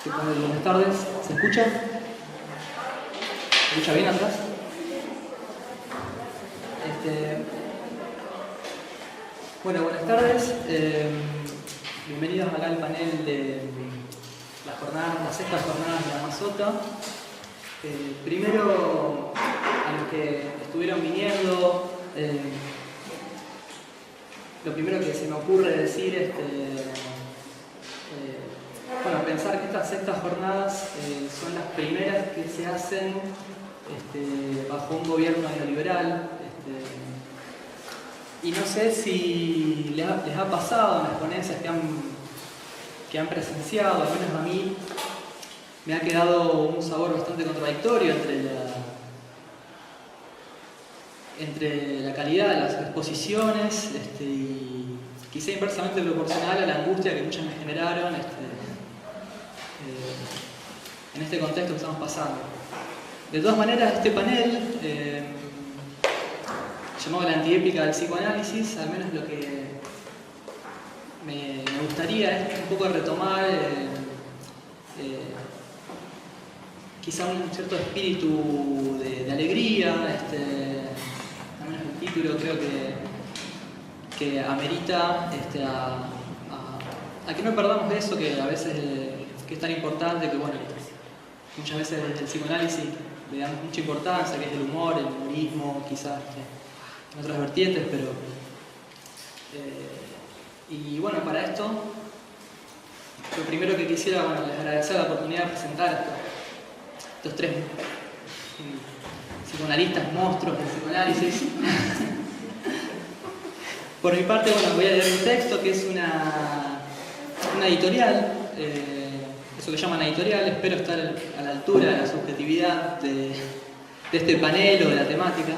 ¿Qué tal? Buenas tardes. ¿Se escucha? ¿Se escucha bien atrás? Bueno, buenas tardes. Bienvenidos acá al panel de las sextas jornadas de Amazota. Primero, a los que estuvieron viniendo, lo primero que se me ocurre decir bueno, pensar que estas sextas jornadas son las primeras que se hacen bajo un gobierno neoliberal. Y no sé si les ha pasado en las ponencias que han presenciado, al menos a mí me ha quedado un sabor bastante contradictorio entre la calidad de las exposiciones y quizá inversamente proporcional a la angustia que muchas me generaron en este contexto que estamos pasando. De todas maneras, este panel, llamado la antiépica del psicoanálisis, al menos lo que me gustaría es un poco retomar quizá un cierto espíritu de alegría, al menos el título creo que amerita a que no perdamos eso que a veces que es tan importante, que bueno, muchas veces desde el psicoanálisis le damos mucha importancia, que es el humor, el humorismo, quizás en otras vertientes, pero y bueno, para esto lo primero que quisiera, bueno, les agradecer la oportunidad de presentar estos tres psicoanalistas monstruos del psicoanálisis. Por mi parte, bueno, voy a leer un texto que es una editorial, eso que llaman editorial. Espero estar a la altura de la subjetividad de este panel o de la temática.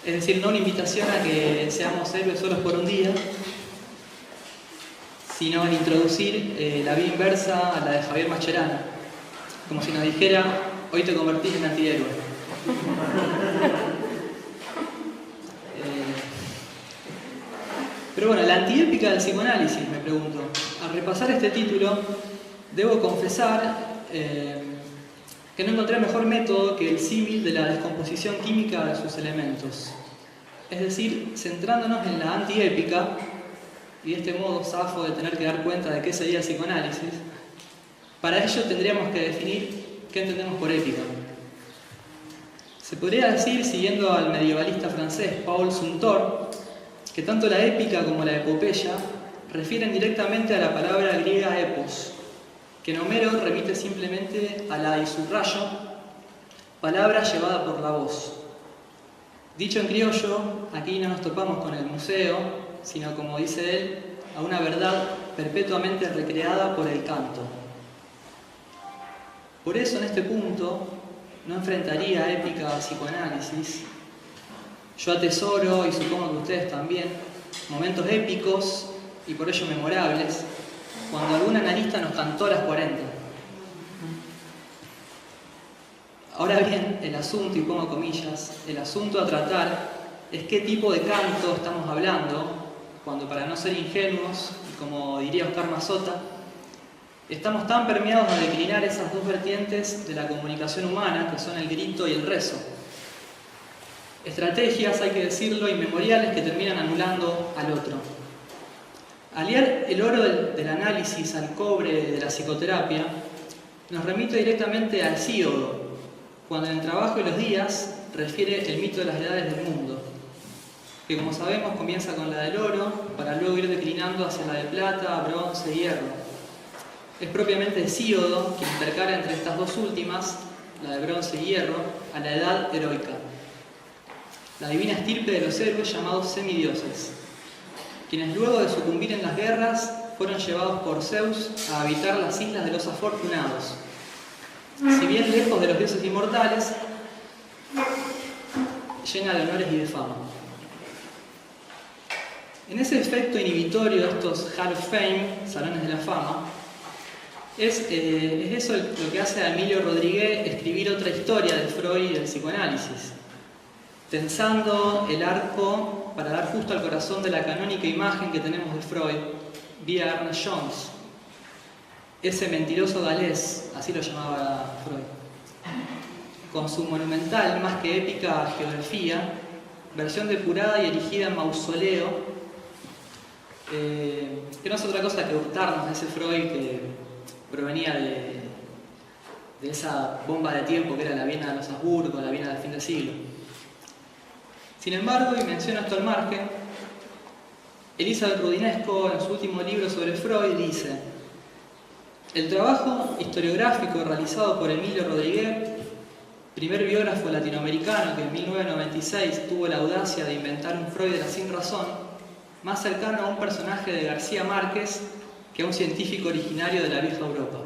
Es decir, no una invitación a que seamos héroes solos por un día, sino en introducir la vía inversa a la de Javier Mascherano, como si nos dijera: hoy te convertís en antihéroe. Pero bueno, la antiépica del psicoanálisis, me pregunto. Al repasar este título, debo confesar que no encontré mejor método que el símil de la descomposición química de sus elementos. Es decir, centrándonos en la antiépica, y de este modo zafo de tener que dar cuenta de qué sería el psicoanálisis, para ello tendríamos que definir qué entendemos por épica. Se podría decir, siguiendo al medievalista francés Paul Suntor, que tanto la épica como la epopeya refieren directamente a la palabra griega epos, que en Homero remite simplemente a la isurrayo, palabra llevada por la voz. Dicho en criollo, aquí no nos topamos con el museo, sino, como dice él, a una verdad perpetuamente recreada por el canto. Por eso, en este punto, no enfrentaría épica a psicoanálisis. Yo atesoro, y supongo que ustedes también, momentos épicos y por ello memorables, cuando algún analista nos cantó a las 40. Ahora bien, el asunto, y pongo comillas, el asunto a tratar es qué tipo de canto estamos hablando, cuando, para no ser ingenuos, y como diría Oscar Mazota, estamos tan permeados a declinar esas dos vertientes de la comunicación humana, que son el grito y el rezo. Estrategias, hay que decirlo, inmemoriales que terminan anulando al otro. Aliar el oro del análisis al cobre de la psicoterapia nos remite directamente al Hesíodo, cuando en el trabajo y los días refiere el mito de las edades del mundo, que, como sabemos, comienza con la del oro para luego ir declinando hacia la de plata, bronce y hierro. Es propiamente Hesíodo quien intercala entre estas dos últimas, la de bronce y hierro, a la edad heroica, la divina estirpe de los héroes llamados semidioses, quienes luego de sucumbir en las guerras fueron llevados por Zeus a habitar las islas de los afortunados. Si bien lejos de los dioses inmortales, llena de honores y de fama. En ese efecto inhibitorio de estos Hall of Fame, salones de la fama, es eso lo que hace a Emilio Rodríguez escribir otra historia de Freud y del psicoanálisis, tensando el arco para dar justo al corazón de la canónica imagen que tenemos de Freud, vía Ernest Jones. ese mentiroso galés, así lo llamaba Freud, con su monumental, más que épica geografía, versión depurada y erigida en mausoleo, que no es otra cosa que hurtarnos de ese Freud que provenía de esa bomba de tiempo que era la Viena de los Habsburgo, la Viena del fin de siglo. Sin embargo, y menciono esto al margen, Elizabeth Rudinesco, en su último libro sobre Freud, dice: el trabajo historiográfico realizado por Emilio Rodríguez, primer biógrafo latinoamericano que en 1996 tuvo la audacia de inventar un Freud de la sinrazón, más cercano a un personaje de García Márquez que a un científico originario de la vieja Europa.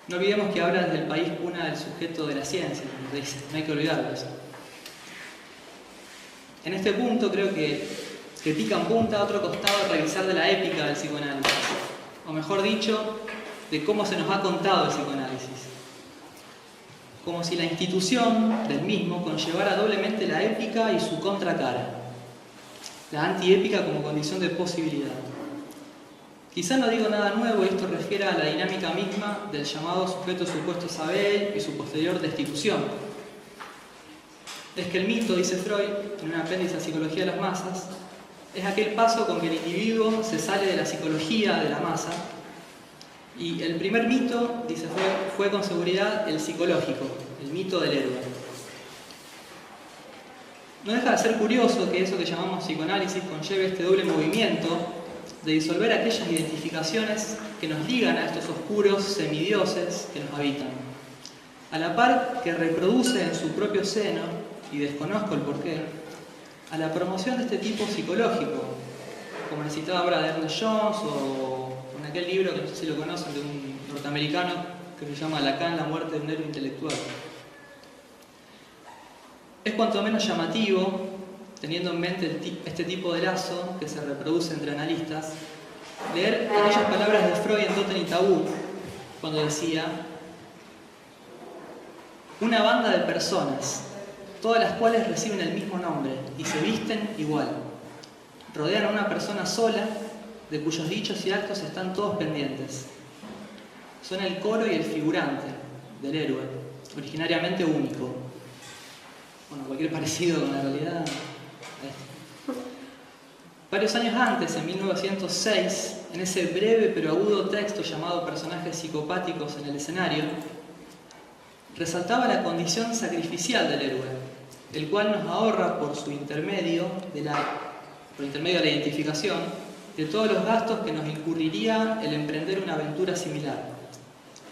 No olvidemos que habla desde el país cuna del sujeto de la ciencia, como dice, no hay que olvidarlo eso. En este punto creo que pica en punta otro costado a revisar de la épica del psicoanálisis, o mejor dicho, de cómo se nos ha contado el psicoanálisis. Como si la institución del mismo conllevara doblemente la épica y su contracara, la antiépica como condición de posibilidad. Quizá no digo nada nuevo y esto refiere a la dinámica misma del llamado sujeto supuesto saber y su posterior destitución. Es que el mito, dice Freud, en un apéndice a Psicología de las Masas, es aquel paso con que el individuo se sale de la psicología de la masa, y el primer mito, dice Freud, fue con seguridad el psicológico, el mito del héroe. No deja de ser curioso que eso que llamamos psicoanálisis conlleve este doble movimiento de disolver aquellas identificaciones que nos ligan a estos oscuros semidioses que nos habitan, a la par que reproduce en su propio seno, y desconozco el porqué, a la promoción de este tipo psicológico, como la citaba ahora de Ernest Jones, o en aquel libro que no sé si lo conocen, de un norteamericano que se llama Lacan, la muerte de un héroe intelectual. Es cuanto menos llamativo, teniendo en mente este tipo de lazo que se reproduce entre analistas, leer aquellas palabras de Freud en Totem y Tabú, cuando decía: una banda de personas, todas las cuales reciben el mismo nombre y se visten igual, rodean a una persona sola, de cuyos dichos y actos están todos pendientes. Son el coro y el figurante del héroe, originariamente único. Bueno, cualquier parecido con la realidad. Varios años antes, en 1906, en ese breve pero agudo texto llamado Personajes psicopáticos en el escenario, resaltaba la condición sacrificial del héroe, el cual nos ahorra por intermedio de la identificación de todos los gastos que nos incurriría el emprender una aventura similar,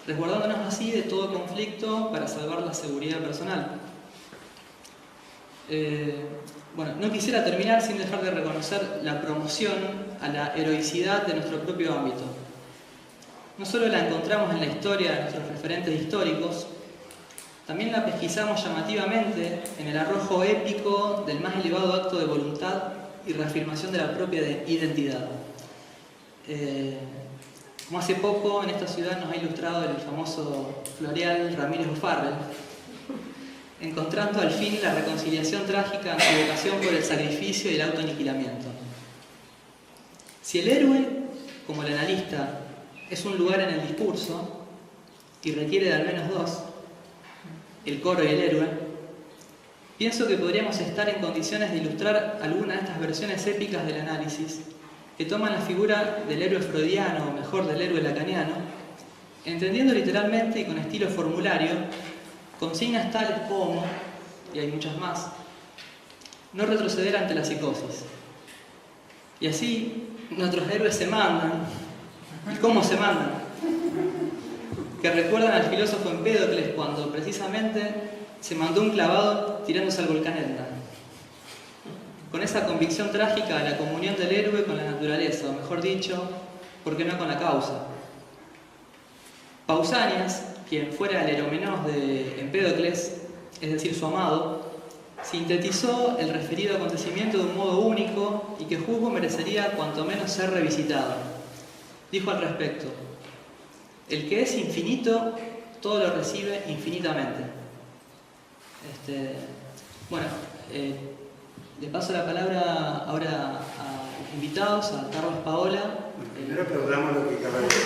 resguardándonos así de todo conflicto para salvar la seguridad personal. Bueno, no quisiera terminar sin dejar de reconocer la promoción a la heroicidad de nuestro propio ámbito. No solo la encontramos en la historia de nuestros referentes históricos, también la pesquisamos llamativamente en el arrojo épico del más elevado acto de voluntad y reafirmación de la propia identidad. Como hace poco en esta ciudad nos ha ilustrado el famoso Floreal Ramírez O'Farrell, encontrando al fin la reconciliación trágica en su vocación por el sacrificio y el autoaniquilamiento. Si el héroe, como el analista, es un lugar en el discurso y requiere de al menos dos, el coro y el héroe, pienso que podríamos estar en condiciones de ilustrar alguna de estas versiones épicas del análisis que toman la figura del héroe freudiano, o mejor del héroe lacaniano, entendiendo literalmente y con estilo formulario consignas tales como, y hay muchas más, no retroceder ante la psicosis. Y así nuestros héroes se mandan. ¿Y cómo se mandan? Que recuerdan al filósofo Empédocles cuando precisamente se mandó un clavado tirándose al volcán Etna, con esa convicción trágica de la comunión del héroe con la naturaleza, o mejor dicho, ¿por qué no con la causa? Pausanias, quien fuera el Eromenos de Empédocles, es decir, su amado, sintetizó el referido acontecimiento de un modo único y que juzgo merecería cuanto menos ser revisitado. Dijo al respecto: el que es infinito, todo lo recibe infinitamente. Le paso la palabra ahora a los invitados, a Carlos Paola Primero aplaudamos lo que acaba de decir.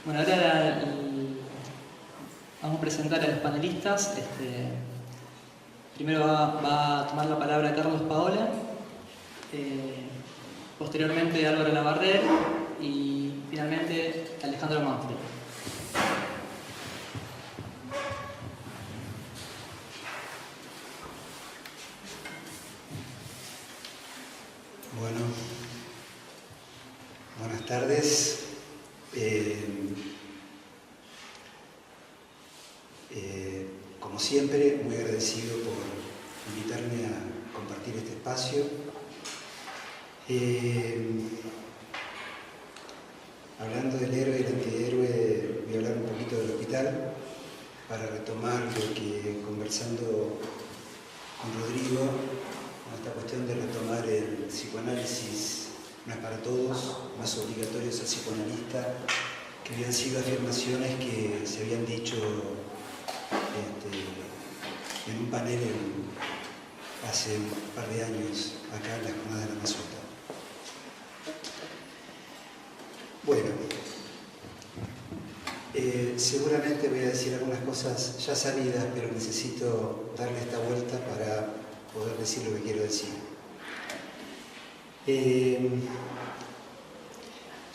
Bueno, ahora vamos a presentar a los panelistas. Primero va a tomar la palabra Carlos Paola, posteriormente Álvaro Lavarrer y finalmente Alejandro Manfred. Bueno, buenas tardes. Como siempre, muy agradecido por invitarme a compartir este espacio. Hablando del héroe y el antihéroe, voy a hablar un poquito del hospital para retomar lo que conversando con Rodrigo, con esta cuestión de retomar el psicoanálisis no es para todos, más obligatorio es el psicoanalista, que habían sido afirmaciones que se habían dicho en un panel hace un par de años acá en la Jornada de la Masota. Bueno, seguramente voy a decir algunas cosas ya sabidas, pero necesito darle esta vuelta para poder decir lo que quiero decir.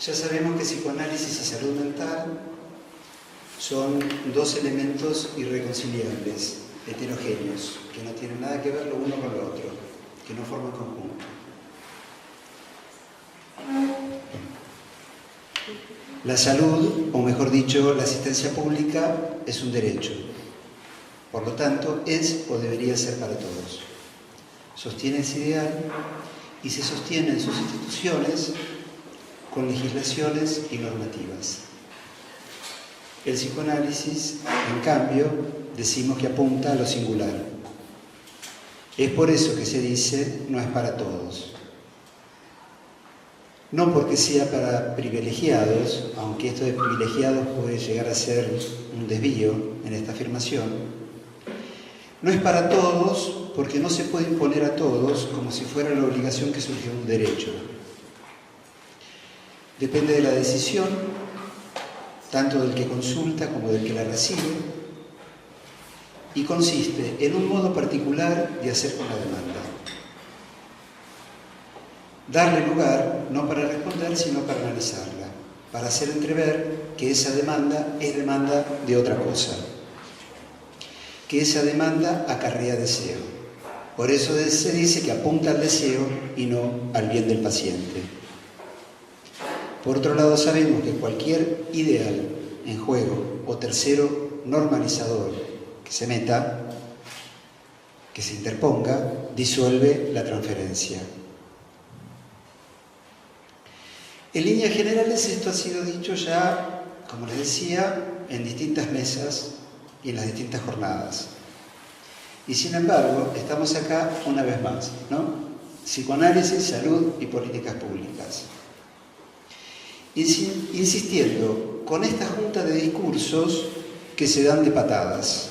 Ya sabemos que psicoanálisis y salud mental son dos elementos irreconciliables, heterogéneos, que no tienen nada que ver lo uno con lo otro, que no forman conjunto. La salud, o mejor dicho, la asistencia pública, es un derecho. Por lo tanto, es o debería ser para todos. Sostiene ese ideal y se sostiene en sus instituciones con legislaciones y normativas. El psicoanálisis, en cambio, decimos que apunta a lo singular. Es por eso que se dice no es para todos. No porque sea para privilegiados, aunque esto de privilegiados puede llegar a ser un desvío en esta afirmación. No es para todos porque no se puede imponer a todos como si fuera la obligación que surge de un derecho. Depende de la decisión, tanto del que consulta como del que la recibe, y consiste en un modo particular de hacer con la demanda. Darle lugar, no para responder, sino para analizarla, para hacer entrever que esa demanda es demanda de otra cosa, que esa demanda acarrea deseo. Por eso se dice que apunta al deseo y no al bien del paciente. Por otro lado, sabemos que cualquier ideal en juego o tercero normalizador que se meta, que se interponga, disuelve la transferencia. En líneas generales, esto ha sido dicho ya, como les decía, en distintas mesas y en las distintas jornadas. Y sin embargo, estamos acá una vez más, ¿no? Psicoanálisis, salud y políticas públicas. Insistiendo con esta junta de discursos que se dan de patadas.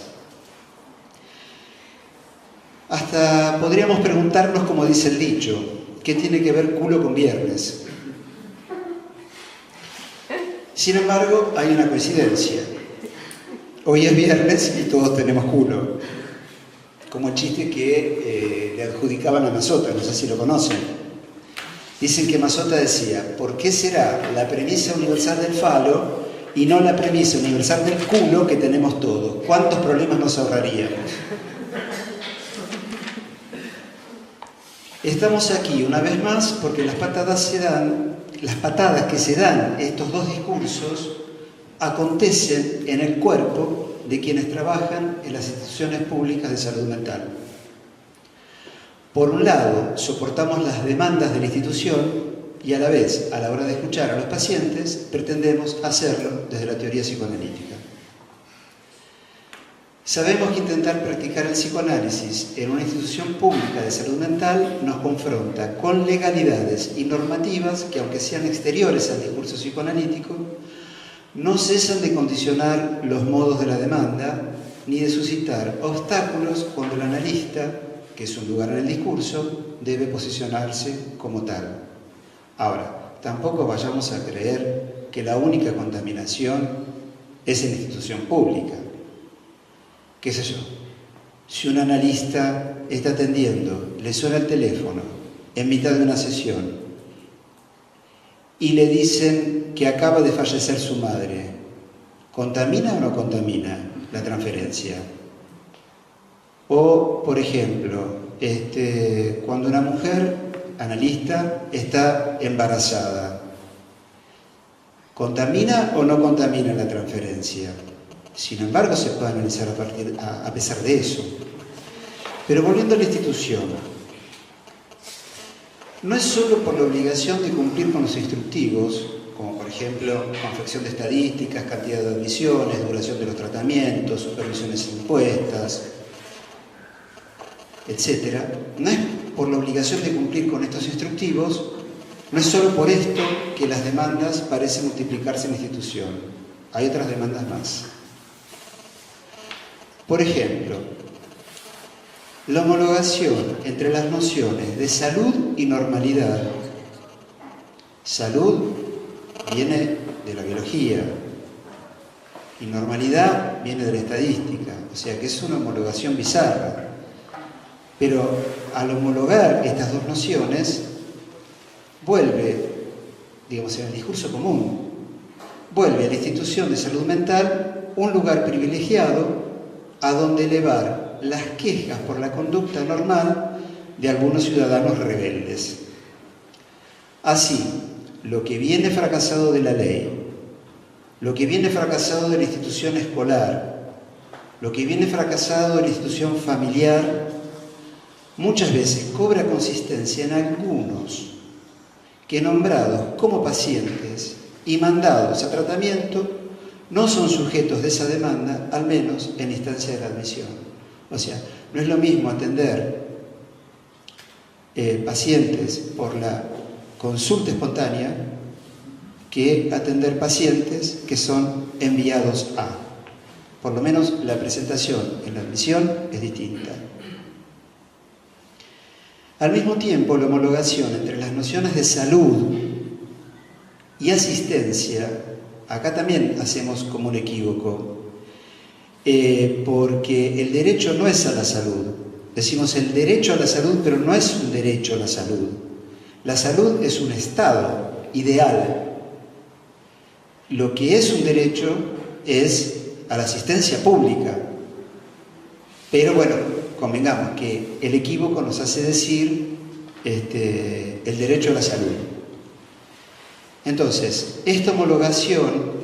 Hasta podríamos preguntarnos, como dice el dicho, ¿qué tiene que ver culo con viernes? Sin embargo, hay una coincidencia. Hoy es viernes y todos tenemos culo. Como el chiste que le adjudicaban a Masota, no sé si lo conocen. Dicen que Masota decía, ¿por qué será la premisa universal del falo y no la premisa universal del culo que tenemos todos? ¿Cuántos problemas nos ahorraríamos? Estamos aquí una vez más porque las patadas que se dan estos dos discursos acontecen en el cuerpo de quienes trabajan en las instituciones públicas de salud mental. Por un lado, soportamos las demandas de la institución y a la vez, a la hora de escuchar a los pacientes, pretendemos hacerlo desde la teoría psicoanalítica. Sabemos que intentar practicar el psicoanálisis en una institución pública de salud mental nos confronta con legalidades y normativas que, aunque sean exteriores al discurso psicoanalítico, no cesan de condicionar los modos de la demanda ni de suscitar obstáculos cuando el analista, que es un lugar en el discurso, debe posicionarse como tal. Ahora, tampoco vayamos a creer que la única contaminación es en la institución pública. ¿Qué sé yo? Si un analista está atendiendo, le suena el teléfono en mitad de una sesión y le dicen que acaba de fallecer su madre, ¿contamina o no contamina la transferencia? O, por ejemplo, cuando una mujer analista está embarazada, ¿contamina o no contamina la transferencia? Sin embargo, se puede analizar a pesar de eso. Pero volviendo a la institución, no es solo por la obligación de cumplir con los instructivos, como por ejemplo, confección de estadísticas, cantidad de admisiones, duración de los tratamientos, supervisiones impuestas, etc. No es por la obligación de cumplir con estos instructivos, no es solo por esto que las demandas parecen multiplicarse en la institución. Hay otras demandas más. Por ejemplo, la homologación entre las nociones de salud y normalidad. Salud viene de la biología y normalidad viene de la estadística, o sea que es una homologación bizarra. Pero al homologar estas dos nociones, vuelve, digamos, en el discurso común, vuelve a la institución de salud mental un lugar privilegiado a donde elevar las quejas por la conducta normal de algunos ciudadanos rebeldes. Así, lo que viene fracasado de la ley, lo que viene fracasado de la institución escolar, lo que viene fracasado de la institución familiar, muchas veces cobra consistencia en algunos que, nombrados como pacientes y mandados a tratamiento, no son sujetos de esa demanda, al menos en instancia de la admisión. O sea, no es lo mismo atender pacientes por la consulta espontánea que atender pacientes que son enviados a. Por lo menos la presentación en la admisión es distinta. Al mismo tiempo, la homologación entre las nociones de salud y asistencia, acá también hacemos como un equívoco, porque el derecho no es a la salud. Decimos el derecho a la salud, pero no es un derecho a la salud. La salud es un estado ideal. Lo que es un derecho es a la asistencia pública. Pero bueno, convengamos que el equívoco nos hace decir el derecho a la salud. Entonces, esta homologación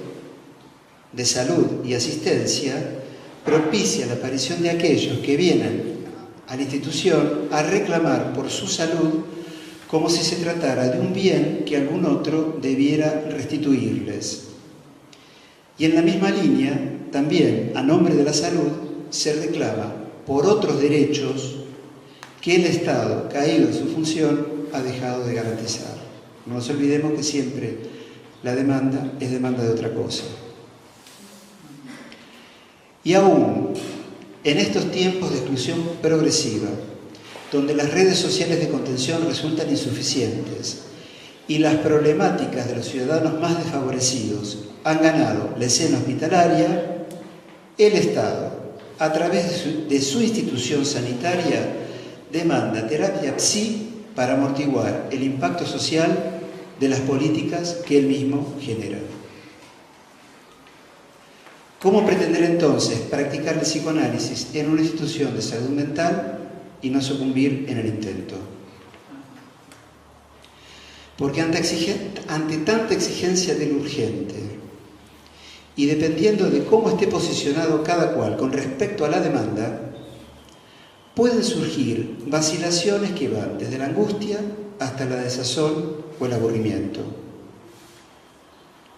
de salud y asistencia propicia la aparición de aquellos que vienen a la institución a reclamar por su salud como si se tratara de un bien que algún otro debiera restituirles. Y en la misma línea, también a nombre de la salud, se reclama por otros derechos que el Estado, caído en su función, ha dejado de garantizar. No nos olvidemos que siempre la demanda es demanda de otra cosa. Y aún en estos tiempos de exclusión progresiva, donde las redes sociales de contención resultan insuficientes y las problemáticas de los ciudadanos más desfavorecidos han ganado la escena hospitalaria, el Estado, a través de su institución sanitaria, demanda terapia psi para amortiguar el impacto social de las políticas que él mismo genera. ¿Cómo pretender entonces practicar el psicoanálisis en una institución de salud mental y no sucumbir en el intento? Porque ante tanta exigencia de lo urgente y dependiendo de cómo esté posicionado cada cual con respecto a la demanda, pueden surgir vacilaciones que van desde la angustia hasta la desazón o el aburrimiento.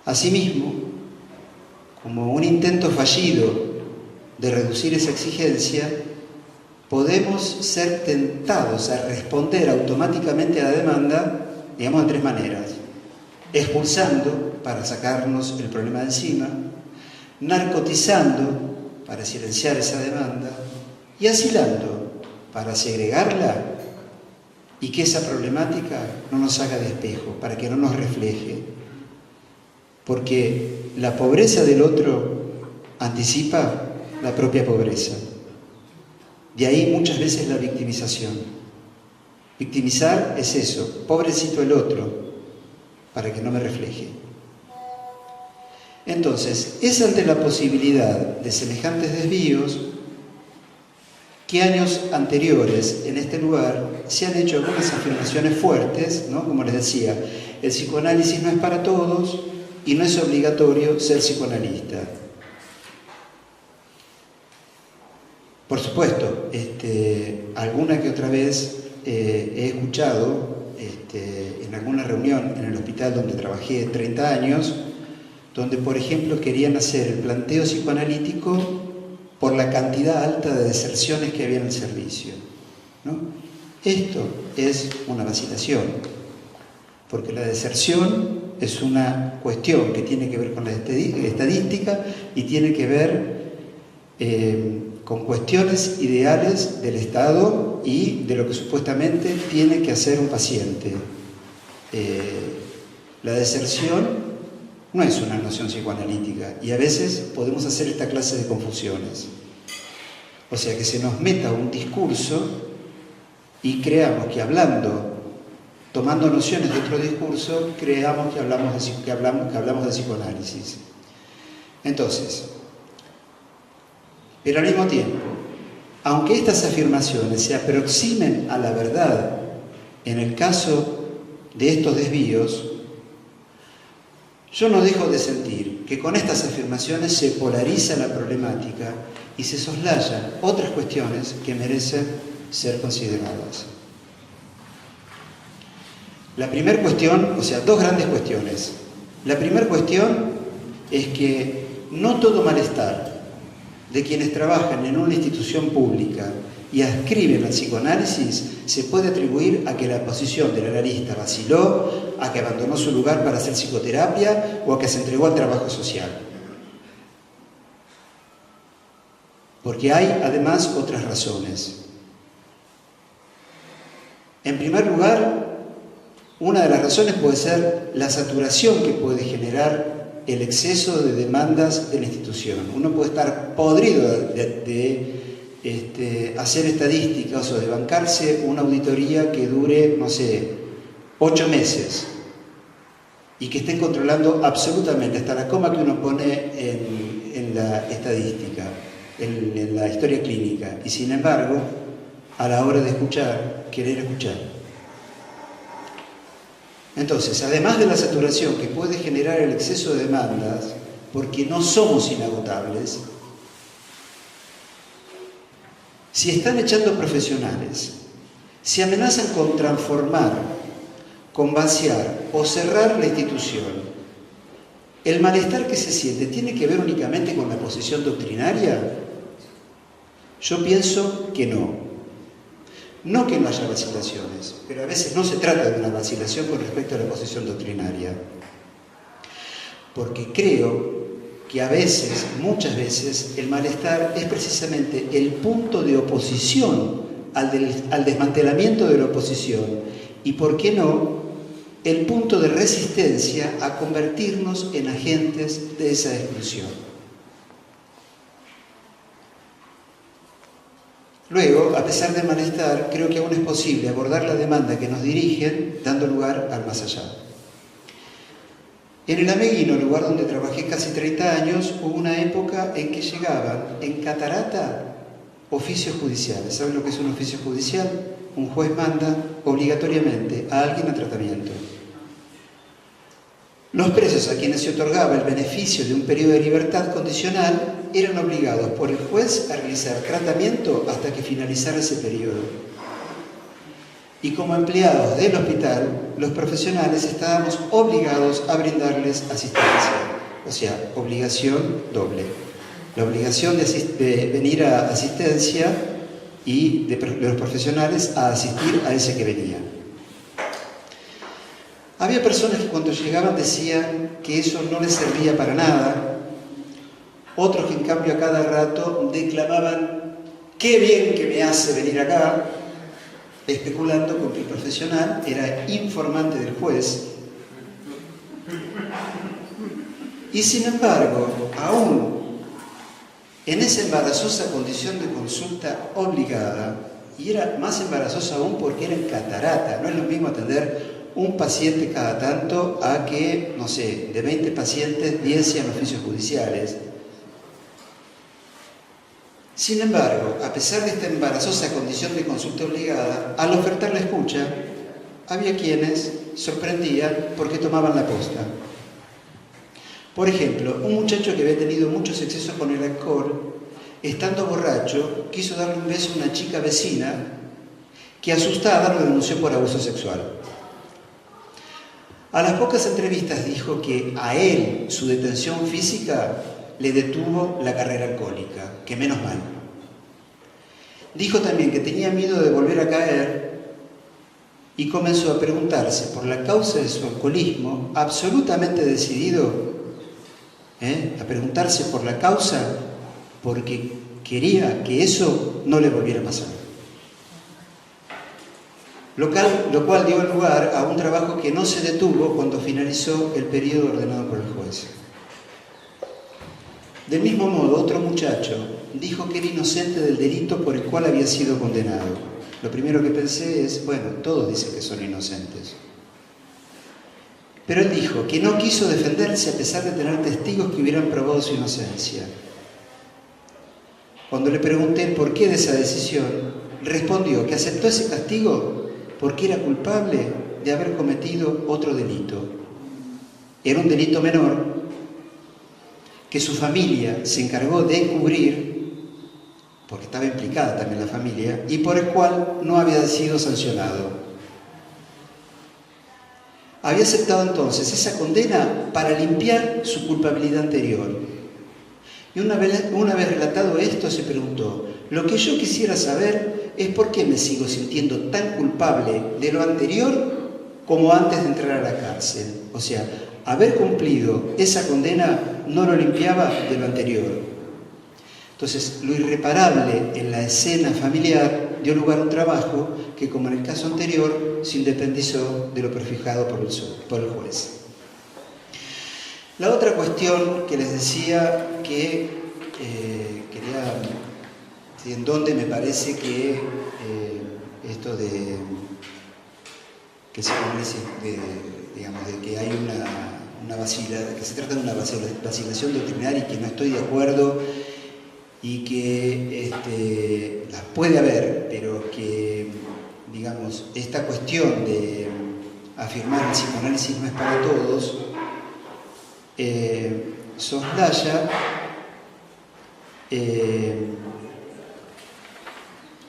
Asimismo, como un intento fallido de reducir esa exigencia, podemos ser tentados a responder automáticamente a la demanda, digamos, de tres maneras: expulsando para sacarnos el problema de encima, narcotizando para silenciar esa demanda, y asilando para segregarla y que esa problemática no nos haga de espejo, para que no nos refleje. Porque la pobreza del otro anticipa la propia pobreza. De ahí muchas veces la victimización. Victimizar es eso, pobrecito el otro, para que no me refleje. Entonces, es ante la posibilidad de semejantes desvíos que años anteriores en este lugar se han hecho algunas afirmaciones fuertes, ¿no? Como les decía, el psicoanálisis no es para todos y no es obligatorio ser psicoanalista. Por supuesto, alguna que otra vez he escuchado en alguna reunión en el hospital donde trabajé 30 años, donde, por ejemplo, querían hacer el planteo psicoanalítico por la cantidad alta de deserciones que había en el servicio, ¿no? Esto es una vacilación, porque la deserción es una cuestión que tiene que ver con la estadística y tiene que ver con cuestiones ideales del Estado y de lo que supuestamente tiene que hacer un paciente. La deserción no es una noción psicoanalítica y a veces podemos hacer esta clase de confusiones. O sea, que se nos meta un discurso y creamos que tomando nociones de otro discurso, creamos que hablamos de psicoanálisis. Entonces, pero al mismo tiempo, aunque estas afirmaciones se aproximen a la verdad en el caso de estos desvíos, yo no dejo de sentir que con estas afirmaciones se polariza la problemática y se soslayan otras cuestiones que merecen ser consideradas. La primera cuestión, o sea, dos grandes cuestiones. La primera cuestión es que no todo malestar de quienes trabajan en una institución pública y adscriben al psicoanálisis se puede atribuir a que la posición del analista vaciló, a que abandonó su lugar para hacer psicoterapia o a que se entregó al trabajo social. Porque hay además otras razones. En primer lugar, una de las razones puede ser la saturación que puede generar el exceso de demandas de la institución. Uno puede estar podrido de hacer estadísticas o de bancarse una auditoría que dure, no sé, 8 meses y que estén controlando absolutamente hasta la coma que uno pone en la estadística, en la historia clínica, y sin embargo, a la hora de escuchar, querer escuchar. Entonces, además de la saturación que puede generar el exceso de demandas, porque no somos inagotables, si están echando profesionales, si amenazan con transformar, con vaciar o cerrar la institución, ¿el malestar que se siente tiene que ver únicamente con la posición doctrinaria? Yo pienso que no. No que no haya vacilaciones, pero a veces no se trata de una vacilación con respecto a la posición doctrinaria. Porque creo que a veces, muchas veces, el malestar es precisamente el punto de oposición al desmantelamiento de la oposición y, ¿por qué no?, el punto de resistencia a convertirnos en agentes de esa exclusión. Luego, a pesar del malestar, creo que aún es posible abordar la demanda que nos dirigen, dando lugar al más allá. En el Ameguino, lugar donde trabajé casi 30 años, hubo una época en que llegaban en catarata oficios judiciales. ¿Saben lo que es un oficio judicial? Un juez manda obligatoriamente a alguien a tratamiento. Los presos a quienes se otorgaba el beneficio de un periodo de libertad condicional eran obligados por el juez a realizar tratamiento hasta que finalizara ese periodo. Y como empleados del hospital, los profesionales estábamos obligados a brindarles asistencia. O sea, obligación doble. La obligación de venir a asistencia y de los profesionales a asistir a ese que venía. Había personas que cuando llegaban decían que eso no les servía para nada otros que en cambio a cada rato declamaban qué bien que me hace venir acá, especulando con que el profesional era informante del juez. Y sin embargo, aún en esa embarazosa condición de consulta obligada, y era más embarazosa aún porque era en catarata, no es lo mismo atender un paciente cada tanto a que, no sé, de 20 pacientes, 10 sean oficios judiciales. Sin embargo, a pesar de esta embarazosa condición de consulta obligada, al ofertar la escucha, había quienes sorprendían porque tomaban la posta. Por ejemplo, un muchacho que había tenido muchos excesos con el alcohol, estando borracho, quiso darle un beso a una chica vecina que, asustada, lo denunció por abuso sexual. A las pocas entrevistas dijo que a él su detención física le detuvo la carrera alcohólica, que menos mal. Dijo también que tenía miedo de volver a caer y comenzó a preguntarse por la causa de su alcoholismo, absolutamente decidido, a preguntarse por la causa porque quería que eso no le volviera a pasar. Lo cual dio lugar a un trabajo que no se detuvo cuando finalizó el periodo ordenado por el juez. Del mismo modo, otro muchacho dijo que era inocente del delito por el cual había sido condenado. Lo primero que pensé es, bueno, todos dicen que son inocentes. Pero él dijo que no quiso defenderse a pesar de tener testigos que hubieran probado su inocencia. Cuando le pregunté por qué de esa decisión, respondió que aceptó ese castigo porque era culpable de haber cometido otro delito. Era un delito menor que su familia se encargó de encubrir, porque estaba implicada también la familia, y por el cual no había sido sancionado. Había aceptado entonces esa condena para limpiar su culpabilidad anterior. Y una vez relatado esto, se preguntó, lo que yo quisiera saber es por qué me sigo sintiendo tan culpable de lo anterior como antes de entrar a la cárcel. O sea, haber cumplido esa condena no lo limpiaba de lo anterior. Entonces, lo irreparable en la escena familiar dio lugar a un trabajo que, como en el caso anterior, se independizó de lo prefijado por el juez. La otra cuestión que les decía que en donde me parece que esto de que se de que hay que se trata de una vacilación doctrinaria y que no estoy de acuerdo y que las puede haber, pero que, digamos, esta cuestión de afirmar el psicoanálisis no es para todos, soslaya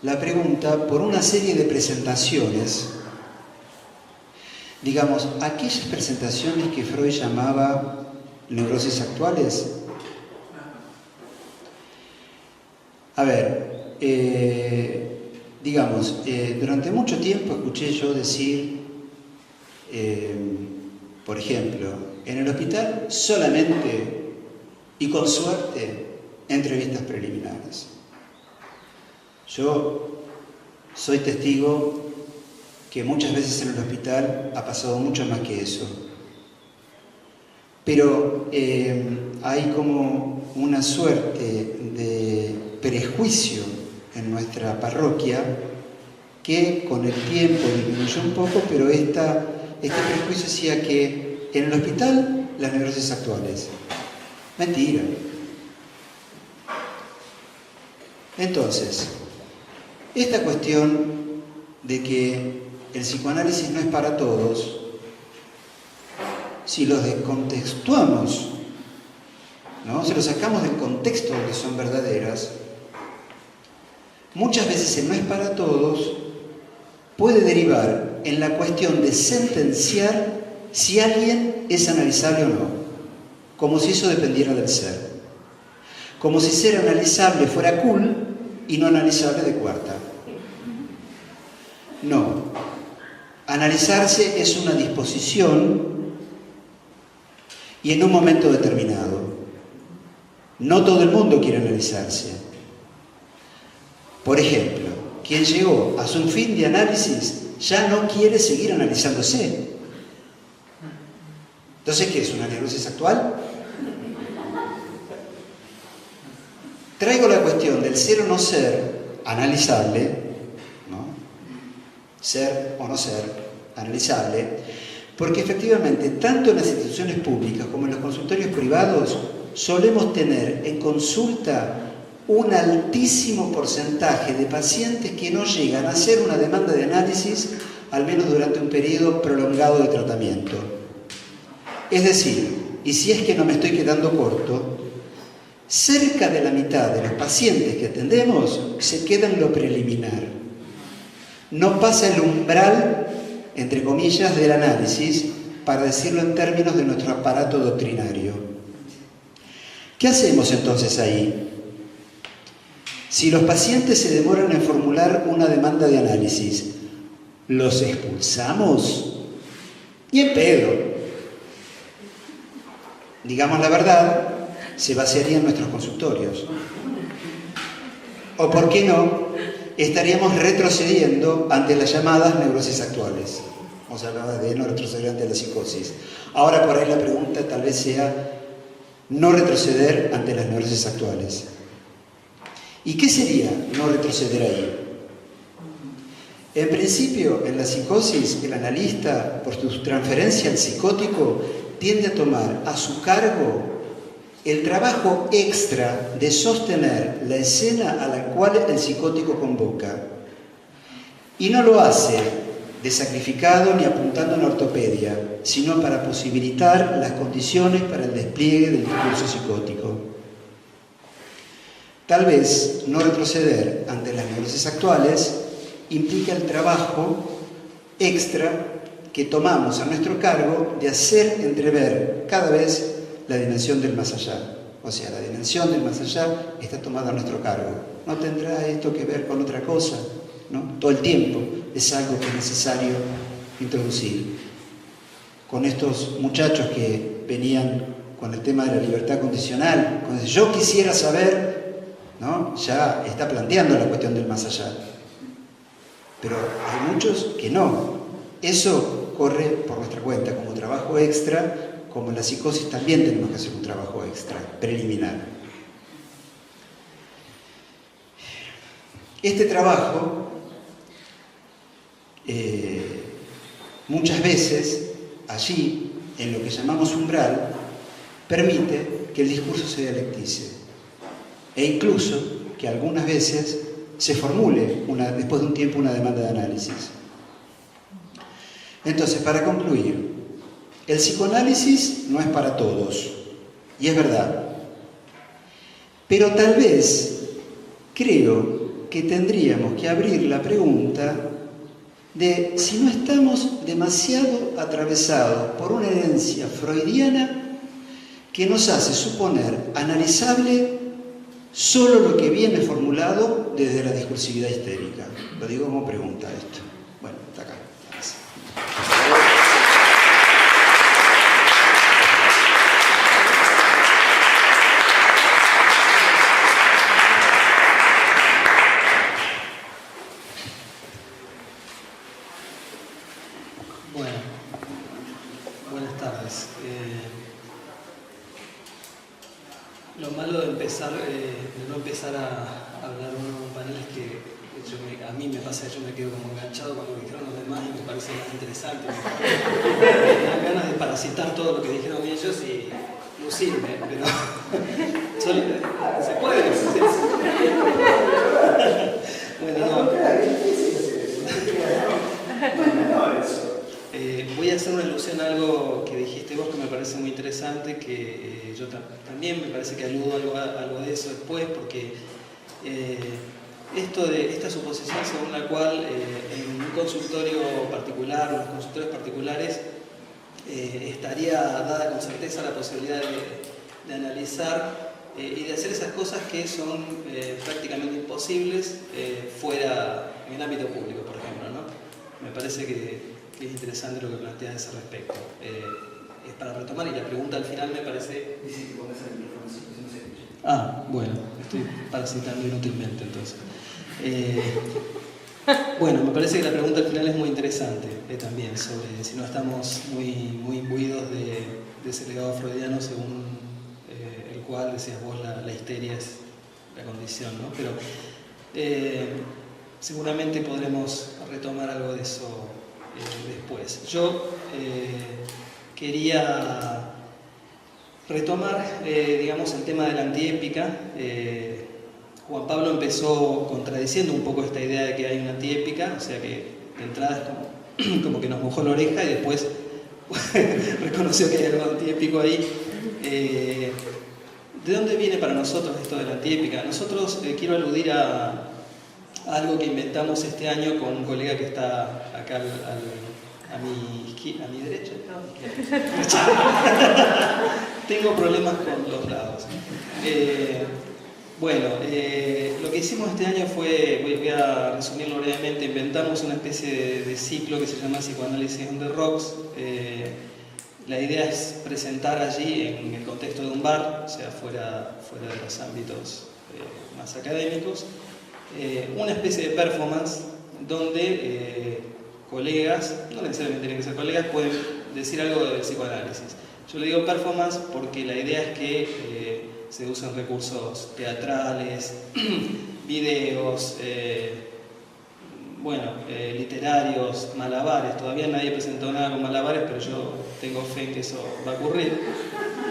la pregunta por una serie de presentaciones, digamos, aquellas presentaciones que Freud llamaba neurosis actuales. A ver, digamos, durante mucho tiempo escuché yo decir, por ejemplo, en el hospital solamente y con suerte entrevistas preliminares. Yo soy testigo que muchas veces en el hospital ha pasado mucho más que eso. Pero hay como una suerte de prejuicio en nuestra parroquia que con el tiempo disminuyó un poco, pero este prejuicio decía que en el hospital las neurosis actuales. Mentira. Entonces, esta cuestión de que el psicoanálisis no es para todos, si los descontextuamos, ¿no? Si los sacamos del contexto donde son verdaderas, muchas veces el no es para todos puede derivar en la cuestión de sentenciar si alguien es analizable o no, como si eso dependiera del ser, como si ser analizable fuera cool y no analizable de cuarta. No, analizarse es una disposición y en un momento determinado. No todo el mundo quiere analizarse. Por ejemplo, quien llegó a su fin de análisis ya no quiere seguir analizándose. Entonces, ¿qué es una neurosis actual? Traigo la cuestión del ser o no ser analizable, ¿no? Ser o no ser analizable, porque efectivamente, tanto en las instituciones públicas como en los consultorios privados, solemos tener en consulta un altísimo porcentaje de pacientes que no llegan a hacer una demanda de análisis, al menos durante un periodo prolongado de tratamiento. Es decir, y si es que no me estoy quedando corto, cerca de la mitad de los pacientes que atendemos se queda en lo preliminar. No pasa el umbral, entre comillas, del análisis, para decirlo en términos de nuestro aparato doctrinario. ¿Qué hacemos entonces ahí? Si los pacientes se demoran en formular una demanda de análisis, ¿los expulsamos? Ni en pedo. Digamos la verdad, se vaciarían nuestros consultorios. O, ¿por qué no?, estaríamos retrocediendo ante las llamadas neurosis actuales. Vamos a hablar de no retroceder ante la psicosis. Ahora, por ahí la pregunta tal vez sea no retroceder ante las neurosis actuales. ¿Y qué sería no retroceder ahí? En principio, en la psicosis, el analista, por su transferencia al psicótico, tiende a tomar a su cargo el trabajo extra de sostener la escena a la cual el psicótico convoca. Y no lo hace de sacrificado ni apuntando en la ortopedia, sino para posibilitar las condiciones para el despliegue del discurso psicótico. Tal vez no retroceder ante las neurosis actuales implica el trabajo extra que tomamos a nuestro cargo de hacer entrever cada vez la dimensión del más allá. O sea, la dimensión del más allá está tomada a nuestro cargo. ¿No tendrá esto que ver con otra cosa? ¿No? Todo el tiempo es algo que es necesario introducir. Con estos muchachos que venían con el tema de la libertad condicional, cuando yo quisiera saber, ¿no?, ya está planteando la cuestión del más allá. Pero hay muchos que no. Eso corre por nuestra cuenta como trabajo extra. Como en la psicosis también tenemos que hacer un trabajo extra, preliminar. Este trabajo, muchas veces, allí, en lo que llamamos umbral, permite que el discurso se dialectice. E incluso que algunas veces se formule, después de un tiempo, una demanda de análisis. Entonces, para concluir, el psicoanálisis no es para todos, y es verdad. Pero tal vez creo que tendríamos que abrir la pregunta de si no estamos demasiado atravesados por una herencia freudiana que nos hace suponer analizable solo lo que viene formulado desde la discursividad histérica. Lo digo como pregunta esto. Bueno, está acá. Lo malo de no empezar a hablar en un panel es que a mí me pasa que yo me quedo como enganchado con lo que dijeron los demás y me parece más interesante. Me dan ganas de parasitar todo lo que dijeron ellos y lucirme, pero se puede. Bueno, no. Voy a hacer una alusión a algo que dijiste vos que me parece muy interesante, que yo también me parece que aludo algo de eso después, porque esta suposición según la cual en un consultorio particular o en los consultorios particulares estaría dada con certeza la posibilidad de analizar y de hacer esas cosas que son prácticamente imposibles fuera en el ámbito público, por ejemplo, ¿no? Me parece que es interesante lo que planteas a ese respecto. Es para retomar, y la pregunta al final me parece... bueno, estoy parasitando inútilmente entonces. Bueno, me parece que la pregunta al final es muy interesante también, sobre si no estamos muy imbuidos de ese legado freudiano según el cual, decías vos, la histeria es la condición, ¿no? Pero seguramente podremos retomar algo de eso después. Yo quería retomar, digamos, el tema de la antiépica. Juan Pablo empezó contradiciendo un poco esta idea de que hay una antiépica, o sea que de entrada es como que nos mojó la oreja y después reconoció que hay algo antiépico ahí. ¿De dónde viene para nosotros esto de la antiépica? Nosotros, quiero aludir a algo que inventamos este año con un colega que está acá a mi derecha. Tengo problemas con los lados. Bueno, lo que hicimos este año fue, voy a resumirlo brevemente, inventamos una especie de ciclo que se llama Psicoanálisis on the Rocks. La idea es presentar allí, en el contexto de un bar, o sea, fuera de los ámbitos más académicos, una especie de performance donde colegas, no necesariamente tienen que ser colegas, pueden decir algo del psicoanálisis. Yo le digo performance porque la idea es que se usan recursos teatrales, videos, literarios, malabares. Todavía nadie presentó nada con malabares, pero yo tengo fe en que eso va a ocurrir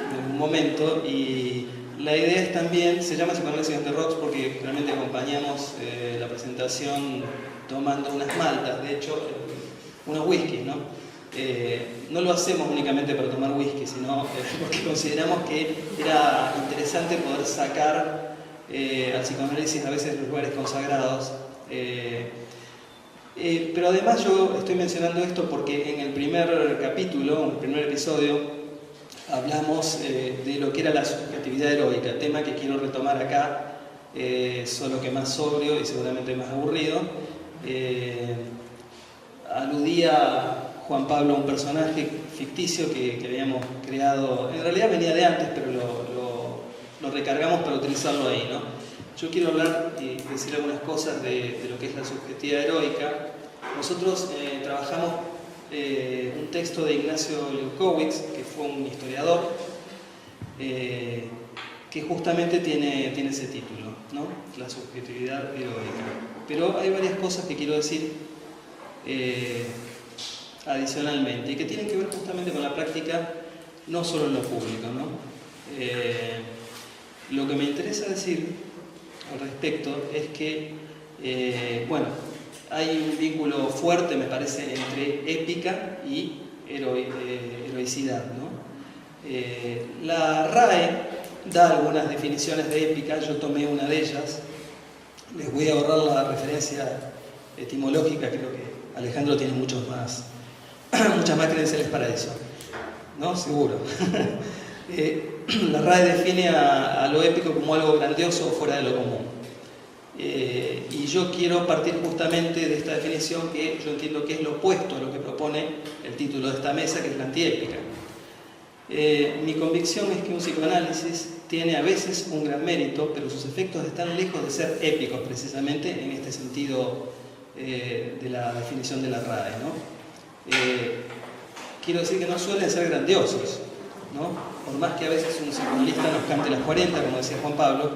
en algún momento. Y la idea es también, se llama Psicoanálisis on the Rocks porque realmente acompañamos la presentación tomando unas maltas, de hecho, unos whiskies, ¿no? No lo hacemos únicamente para tomar whisky, sino porque consideramos que era interesante poder sacar al psicoanálisis a veces los lugares consagrados. Pero además yo estoy mencionando esto porque en el primer capítulo, en el primer episodio, hablamos de lo que era la subjetividad heroica, tema que quiero retomar acá, solo que más sobrio y seguramente más aburrido. Aludía Juan Pablo a un personaje ficticio que habíamos creado, en realidad venía de antes, pero lo recargamos para utilizarlo ahí, ¿no? Yo quiero hablar y decir algunas cosas de lo que es la subjetividad heroica. Nosotros trabajamos un texto de Ignacio Leucowicz, que fue un historiador, que justamente tiene ese título, ¿no? La subjetividad heroica. Pero hay varias cosas que quiero decir adicionalmente y que tienen que ver justamente con la práctica, no solo en lo público, ¿no? Lo que me interesa decir al respecto es que, hay un vínculo fuerte, me parece, entre épica y heroicidad, ¿no? La RAE da algunas definiciones de épica, yo tomé una de ellas, les voy a ahorrar la referencia etimológica, creo que Alejandro tiene muchas más credenciales para eso, ¿no? Seguro. La RAE define a lo épico como algo grandioso o fuera de lo común. Y yo quiero partir justamente de esta definición que yo entiendo que es lo opuesto a lo que propone el título de esta mesa, que es la antiépica. Mi convicción es que un psicoanálisis tiene a veces un gran mérito, pero sus efectos están lejos de ser épicos, precisamente en este sentido de la definición de la RAE, ¿no? Quiero decir que no suelen ser grandiosos, ¿no? Por más que a veces un psicoanalista nos cante las 40, como decía Juan Pablo,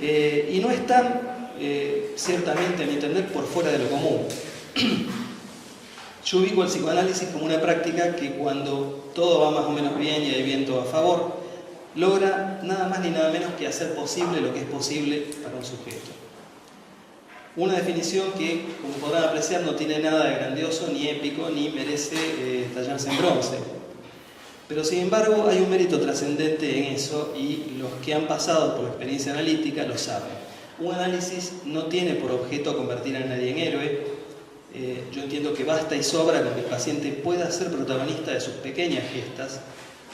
y no están, ciertamente, a mi entender, por fuera de lo común. Yo ubico el psicoanálisis como una práctica que cuando todo va más o menos bien y hay viento a favor, logra nada más ni nada menos que hacer posible lo que es posible para un sujeto. Una definición que, como podrán apreciar, no tiene nada de grandioso, ni épico, ni merece tallarse en bronce. Pero sin embargo hay un mérito trascendente en eso y los que han pasado por la experiencia analítica lo saben. Un análisis no tiene por objeto convertir a nadie en héroe. Yo entiendo que basta y sobra con que el paciente pueda ser protagonista de sus pequeñas gestas,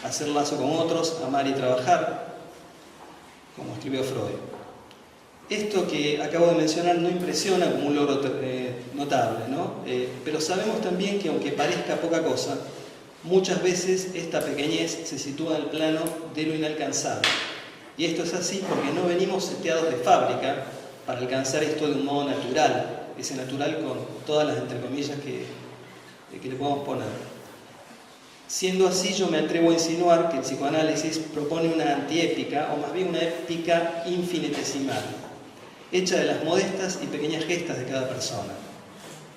hacer lazo con otros, amar y trabajar, como escribió Freud. Esto que acabo de mencionar no impresiona como un logro notable, ¿no? Pero sabemos también que aunque parezca poca cosa, muchas veces esta pequeñez se sitúa en el plano de lo inalcanzable Y esto es así porque no venimos seteados de fábrica para alcanzar esto de un modo natural, ese natural con todas las entre comillas que le podemos poner. Siendo así, yo me atrevo a insinuar que el psicoanálisis propone una antiépica, o más bien una épica infinitesimal, hecha de las modestas y pequeñas gestas de cada persona.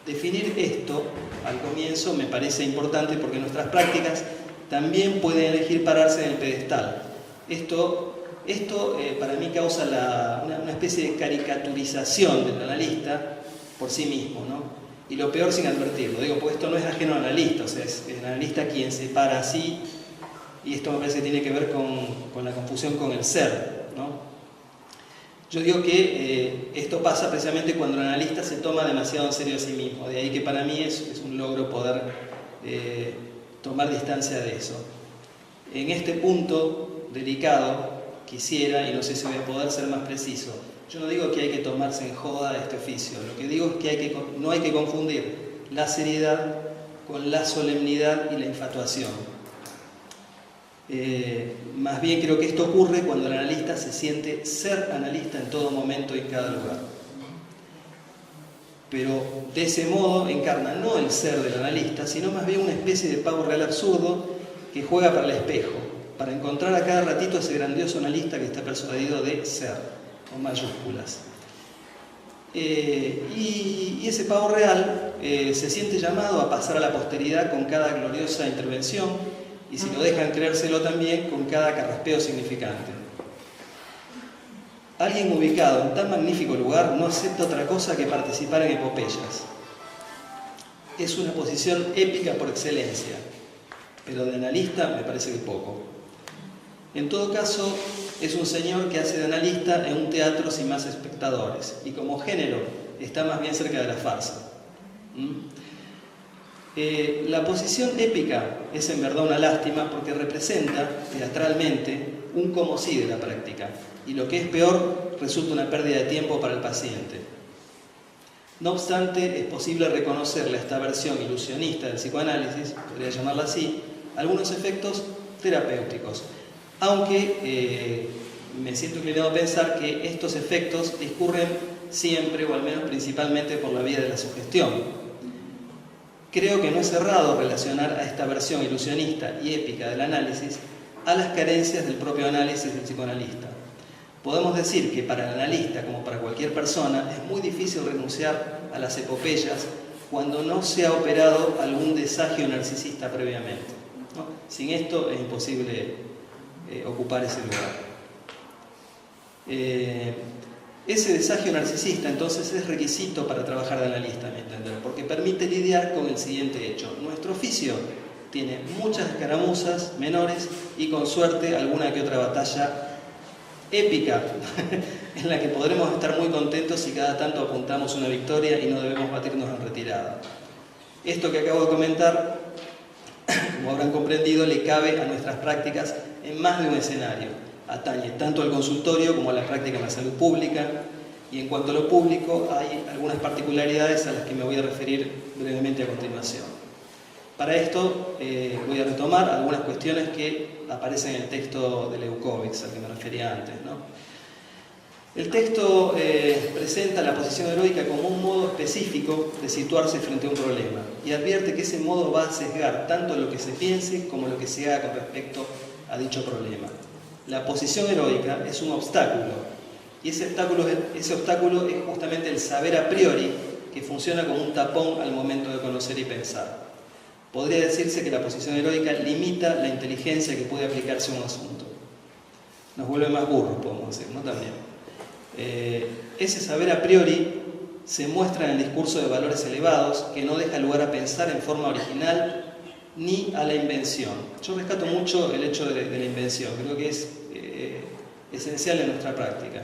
Definir esto al comienzo me parece importante porque nuestras prácticas también pueden elegir pararse en el pedestal. Esto para mí causa una especie de caricaturización del analista por sí mismo, ¿no? Y lo peor sin advertirlo. Digo, pues esto no es ajeno al analista, o sea, es el analista quien se para así, y esto me parece que tiene que ver con la confusión con el ser, ¿no? Yo digo que esto pasa precisamente cuando el analista se toma demasiado en serio a sí mismo, de ahí que para mí es un logro poder tomar distancia de eso. En este punto delicado quisiera, y no sé si voy a poder ser más preciso, yo no digo que hay que tomarse en joda este oficio, lo que digo es que no hay que confundir la seriedad con la solemnidad y la infatuación. Más bien creo que esto ocurre cuando el analista se siente ser analista en todo momento y en cada lugar. Pero de ese modo encarna no el ser del analista, sino más bien una especie de pavo real absurdo que juega para el espejo, para encontrar a cada ratito ese grandioso analista que está persuadido de ser, con mayúsculas. Y ese pavo real se siente llamado a pasar a la posteridad con cada gloriosa intervención, y si lo dejan creérselo también, con cada carraspeo significante. Alguien ubicado en tan magnífico lugar no acepta otra cosa que participar en epopeyas. Es una posición épica por excelencia, pero de analista me parece que poco. En todo caso, es un señor que hace de analista en un teatro sin más espectadores, y como género está más bien cerca de la farsa. La posición épica es en verdad una lástima porque representa teatralmente un como si de la práctica, y lo que es peor, resulta una pérdida de tiempo para el paciente. No obstante, es posible reconocerle a esta versión ilusionista del psicoanálisis, podría llamarla así, algunos efectos terapéuticos, aunque me siento inclinado a pensar que estos efectos discurren siempre, o al menos principalmente, por la vía de la sugestión. Creo que no es errado relacionar a esta versión ilusionista y épica del análisis a las carencias del propio análisis del psicoanalista. Podemos decir que para el analista, como para cualquier persona, es muy difícil renunciar a las epopeyas cuando no se ha operado algún desagio narcisista previamente, ¿no? Sin esto es imposible ocupar ese lugar. Ese desagio narcisista entonces es requisito para trabajar de analista, a mi entender, porque permite lidiar con el siguiente hecho. Nuestro oficio tiene muchas escaramuzas menores y con suerte alguna que otra batalla épica en la que podremos estar muy contentos si cada tanto apuntamos una victoria y no debemos batirnos en retirada. Esto que acabo de comentar, como habrán comprendido, le cabe a nuestras prácticas en más de un escenario. Atañe tanto al consultorio como a la práctica en la salud pública, y en cuanto a lo público hay algunas particularidades a las que me voy a referir brevemente a continuación. Para esto voy a retomar algunas cuestiones que aparecen en el texto de Leucovitz, al que me refería antes, ¿no? El texto presenta la posición heroica como un modo específico de situarse frente a un problema, y advierte que ese modo va a sesgar tanto lo que se piense como lo que se haga con respecto a dicho problema. La posición heroica es un obstáculo, y ese obstáculo es justamente el saber a priori, que funciona como un tapón al momento de conocer y pensar. Podría decirse que la posición heroica limita la inteligencia que puede aplicarse a un asunto. Nos vuelve más burros, podemos decir, ¿no? También. Ese saber a priori se muestra en el discurso de valores elevados, que no deja lugar a pensar en forma original ni a la invención. Yo rescato mucho el hecho de la invención, creo que es esencial en nuestra práctica.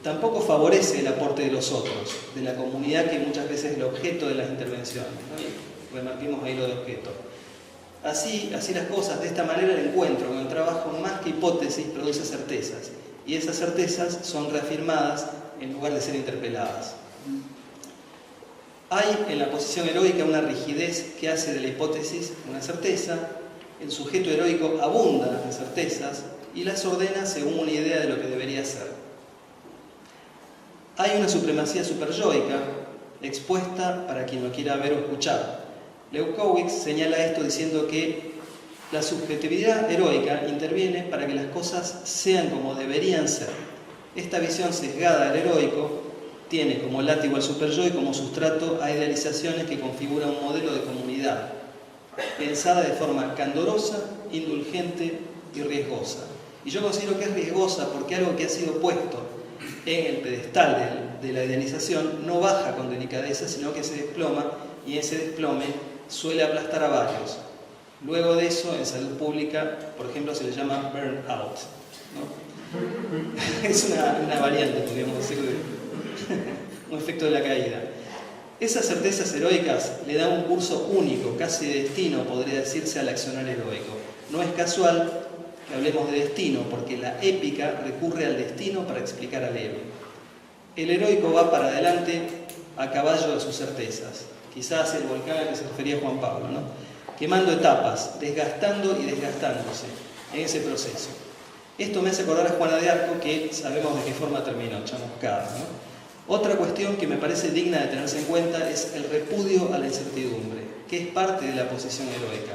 Tampoco favorece el aporte de los otros, de la comunidad que muchas veces es el objeto de las intervenciones, ¿no? Remarquemos ahí lo de objeto. Así las cosas, de esta manera el encuentro con el trabajo más que hipótesis produce certezas, y esas certezas son reafirmadas en lugar de ser interpeladas. Hay en la posición heroica una rigidez que hace de la hipótesis una certeza. El sujeto heroico abunda en certezas, y las ordena según una idea de lo que debería ser. Hay una supremacía superyoica expuesta para quien lo quiera ver o escuchar. Leucowicz señala esto diciendo que la subjetividad heroica interviene para que las cosas sean como deberían ser. Esta visión sesgada del heroico tiene como látigo al superyo y como sustrato a idealizaciones que configuran un modelo de comunidad, pensada de forma candorosa, indulgente y riesgosa. Y yo considero que es riesgosa porque algo que ha sido puesto en el pedestal de la idealización no baja con delicadeza, sino que se desploma, y ese desplome suele aplastar a varios. Luego de eso, en salud pública, por ejemplo, se le llama burnout, ¿no? Es una variante, podríamos decir, un efecto de la caída. Esas certezas heroicas le dan un curso único, casi de destino, podría decirse, al accionar heroico. No es casual que hablemos de destino, porque la épica recurre al destino para explicar al héroe. El heroico va para adelante a caballo de sus certezas, quizás el volcán al que se refería Juan Pablo, ¿no? Quemando etapas, desgastando y desgastándose en ese proceso. Esto me hace acordar a Juana de Arco, que sabemos de qué forma terminó, chamuscada, ¿no? Otra cuestión que me parece digna de tenerse en cuenta es el repudio a la incertidumbre, que es parte de la posición heroica.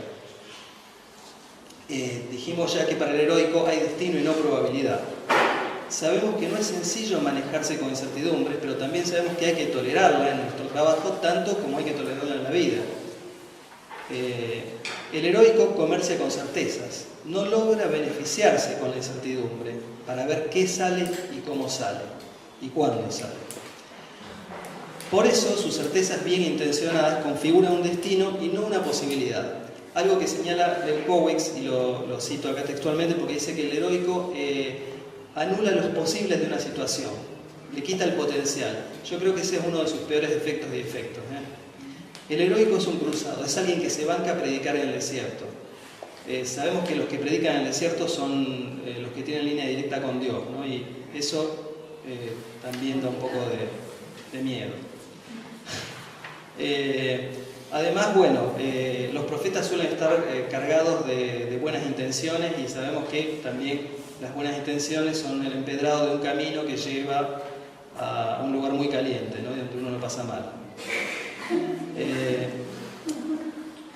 Dijimos ya que para el heroico hay destino y no probabilidad. Sabemos que no es sencillo manejarse con incertidumbre, pero también sabemos que hay que tolerarla en nuestro trabajo tanto como hay que tolerarla en la vida. El heroico comercia con certezas, no logra beneficiarse con la incertidumbre para ver qué sale y cómo sale y cuándo sale. Por eso sus certezas bien intencionadas configuran un destino y no una posibilidad. Algo que señala Leucowicz, y lo cito acá textualmente porque dice que el heroico anula los posibles de una situación, le quita el potencial. Yo creo que ese es uno de sus peores defectos y efectos. El heroico es un cruzado, es alguien que se banca a predicar en el desierto. Sabemos que los que predican en el desierto son los que tienen línea directa con Dios, ¿no? Y eso también da un poco de miedo. Además, bueno, los profetas suelen estar cargados de buenas intenciones, y sabemos que también las buenas intenciones son el empedrado de un camino que lleva a un lugar muy caliente, ¿no? Y donde uno lo pasa mal.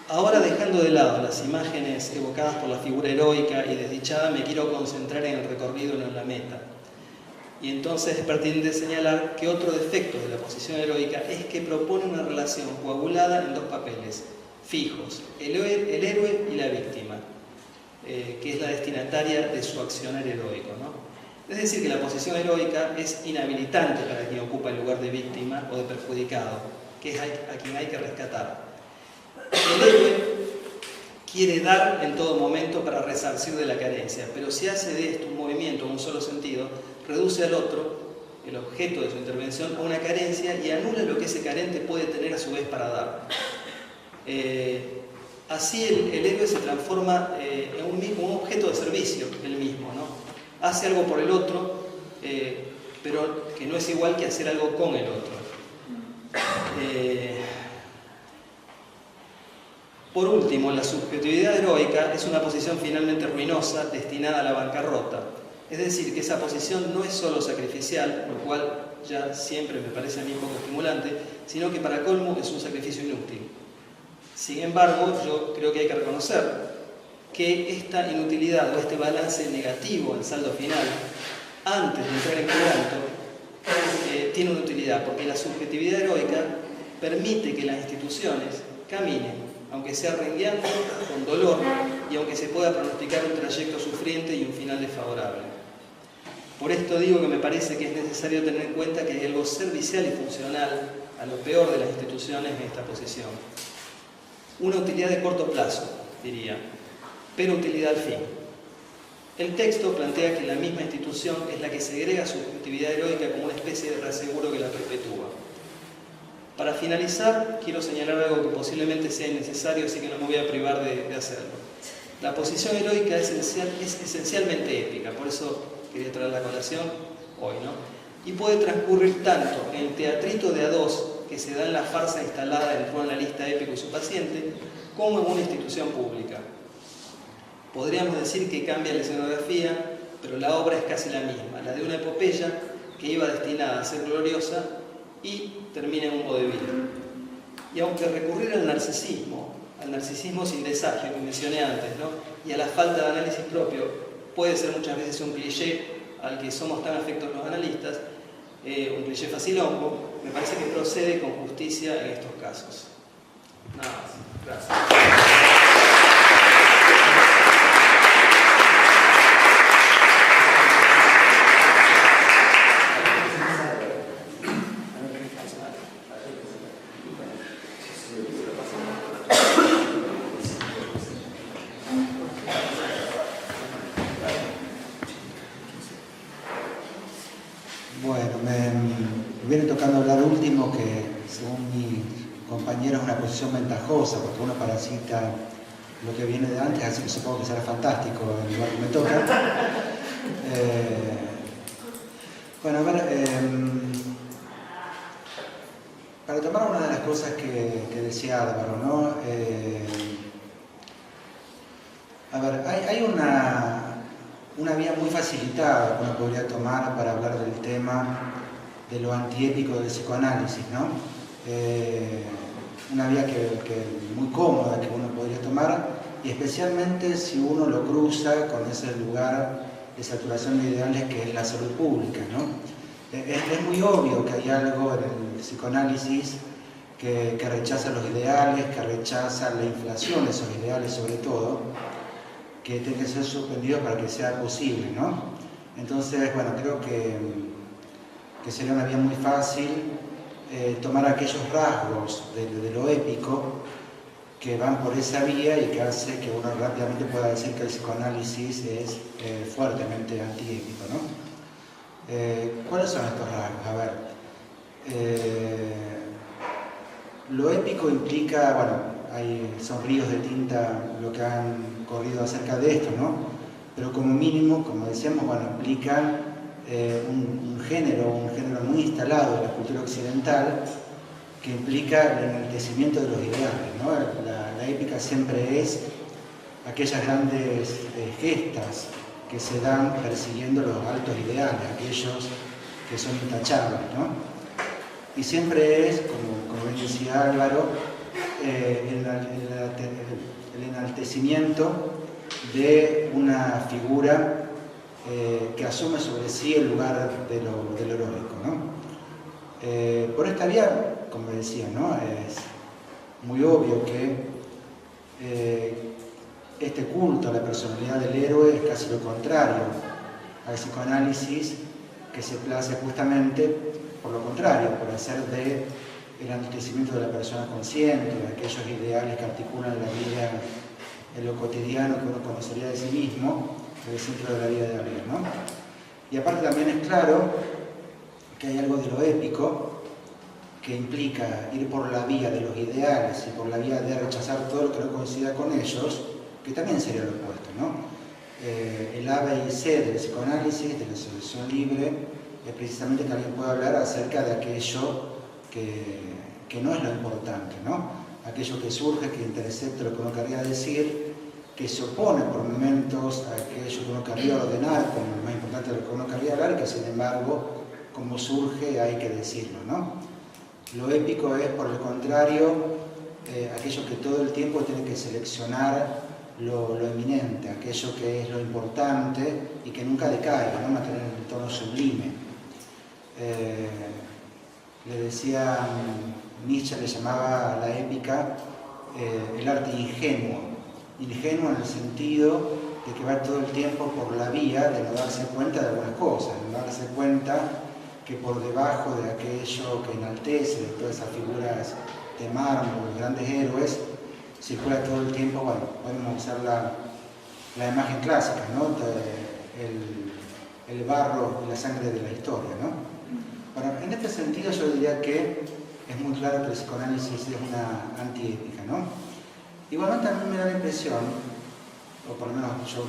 Ahora, dejando de lado las imágenes evocadas por la figura heroica y desdichada, me quiero concentrar en el recorrido, no en la meta. Y entonces es pertinente señalar que otro defecto de la posición heroica es que propone una relación coagulada en dos papeles fijos, el héroe y la víctima, que es la destinataria de su accionar heroico, ¿no? Es decir, que la posición heroica es inhabilitante para quien ocupa el lugar de víctima o de perjudicado, que es a quien hay que rescatar. El héroe quiere dar en todo momento para resarcir de la carencia, pero si hace de esto un movimiento en un solo sentido, reduce al otro, el objeto de su intervención, a una carencia y anula lo que ese carente puede tener a su vez para dar. Así el héroe se transforma en un objeto de servicio, él mismo, ¿no? Hace algo por el otro, pero que no es igual que hacer algo con el otro. Por último, la subjetividad heroica es una posición finalmente ruinosa, destinada a la bancarrota. Es decir, que esa posición no es solo sacrificial, lo cual ya siempre me parece a mí un poco estimulante, sino que para colmo es un sacrificio inútil. Sin embargo, yo creo que hay que reconocer que esta inutilidad o este balance negativo en saldo final, antes de entrar en quebranto, tiene una utilidad, porque la subjetividad heroica permite que las instituciones caminen, aunque sea rengueando, con dolor, y aunque se pueda pronosticar un trayecto sufriente y un final desfavorable. Por esto digo que me parece que es necesario tener en cuenta que hay algo servicial y funcional a lo peor de las instituciones en esta posición. Una utilidad de corto plazo, diría, pero utilidad al fin. El texto plantea que la misma institución es la que segrega su subjetividad heroica como una especie de reaseguro que la perpetúa. Para finalizar, quiero señalar algo que posiblemente sea innecesario, así que no me voy a privar de hacerlo. La posición heroica es esencialmente épica, por eso quería traer la colación hoy, ¿no? Y puede transcurrir tanto en el teatrito de a dos que se da en la farsa instalada entre un analista épico y su paciente, como en una institución pública. Podríamos decir que cambia la escenografía pero la obra es casi la misma, la de una epopeya que iba destinada a ser gloriosa y termina en un vodevil. Y aunque recurrir al narcisismo sin desagio que mencioné antes, ¿no?, y a la falta de análisis propio puede ser muchas veces un cliché al que somos tan afectos los analistas, un cliché facilongo, me parece que procede con justicia en estos casos. Nada más. Gracias. Bueno, me viene tocando hablar último, que según mi compañero es una posición ventajosa, porque uno parasita lo que viene de antes, así que supongo que será fantástico el lugar que me toca. Bueno, a ver, para tomar una de las cosas que decía Álvaro, ¿no? A ver, hay una vía muy facilitada que uno podría tomar para hablar del tema de lo antiépico del psicoanálisis, ¿no? Una vía que muy cómoda que uno podría tomar, y especialmente si uno lo cruza con ese lugar de saturación de ideales que es la salud pública, ¿no? Es muy obvio que hay algo en el psicoanálisis que rechaza los ideales, que rechaza la inflación de esos ideales sobre todo, que tiene que ser suspendido para que sea posible, ¿no? Entonces, bueno, creo que sería una vía muy fácil tomar aquellos rasgos de lo épico que van por esa vía y que hace que uno rápidamente pueda decir que el psicoanálisis es fuertemente antiépico, ¿no? ¿Cuáles son estos rasgos? A ver, lo épico implica, bueno, son ríos de tinta lo que han corrido acerca de esto, ¿no? Pero como mínimo, como decíamos, bueno, implica un género muy instalado en la cultura occidental, que implica el enaltecimiento de los ideales, ¿no? La épica siempre es aquellas grandes gestas que se dan persiguiendo los altos ideales, aquellos que son intachables, ¿no? Y siempre es, como bien decía Álvaro, el enaltecimiento de una figura que asume sobre sí el lugar de lo heroico, ¿no? Por esta vía, como decía, ¿no?, es muy obvio que este culto a la personalidad del héroe es casi lo contrario al psicoanálisis, que se place justamente por lo contrario, por hacer de el enaltecimiento de la persona consciente, de aquellos ideales que articulan la vida en lo cotidiano que uno conocería de sí mismo, en el centro de la vida de alguien, ¿no? Y aparte también es claro que hay algo de lo épico que implica ir por la vía de los ideales y por la vía de rechazar todo lo que no coincida con ellos, que también sería lo opuesto, ¿no? El A, B y C del psicoanálisis, de la asociación libre, es precisamente que alguien pueda hablar acerca de aquello que no es lo importante, ¿no? Aquello que surge, que intercepta lo que uno querría decir, que se opone por momentos a aquello que uno querría ordenar como lo más importante de lo que uno querría hablar, que sin embargo, como surge, hay que decirlo, ¿no? Lo épico es, por el contrario, aquello que todo el tiempo tiene que seleccionar lo eminente, aquello que es lo importante y que nunca decaiga, ¿no? Mantener el tono sublime. Le decía, Nietzsche le llamaba a la épica el arte ingenuo en el sentido de que va todo el tiempo por la vía de no darse cuenta de algunas cosas, de no darse cuenta que por debajo de aquello que enaltece, de todas esas figuras de mármol, grandes héroes, circula todo el tiempo, bueno, podemos usar la imagen clásica, ¿no? El barro y la sangre de la historia, ¿no? Bueno, en este sentido yo diría que es muy claro que el psicoanálisis es una antiépica, ¿no? Igualmente a mí me da la impresión, o por lo menos yo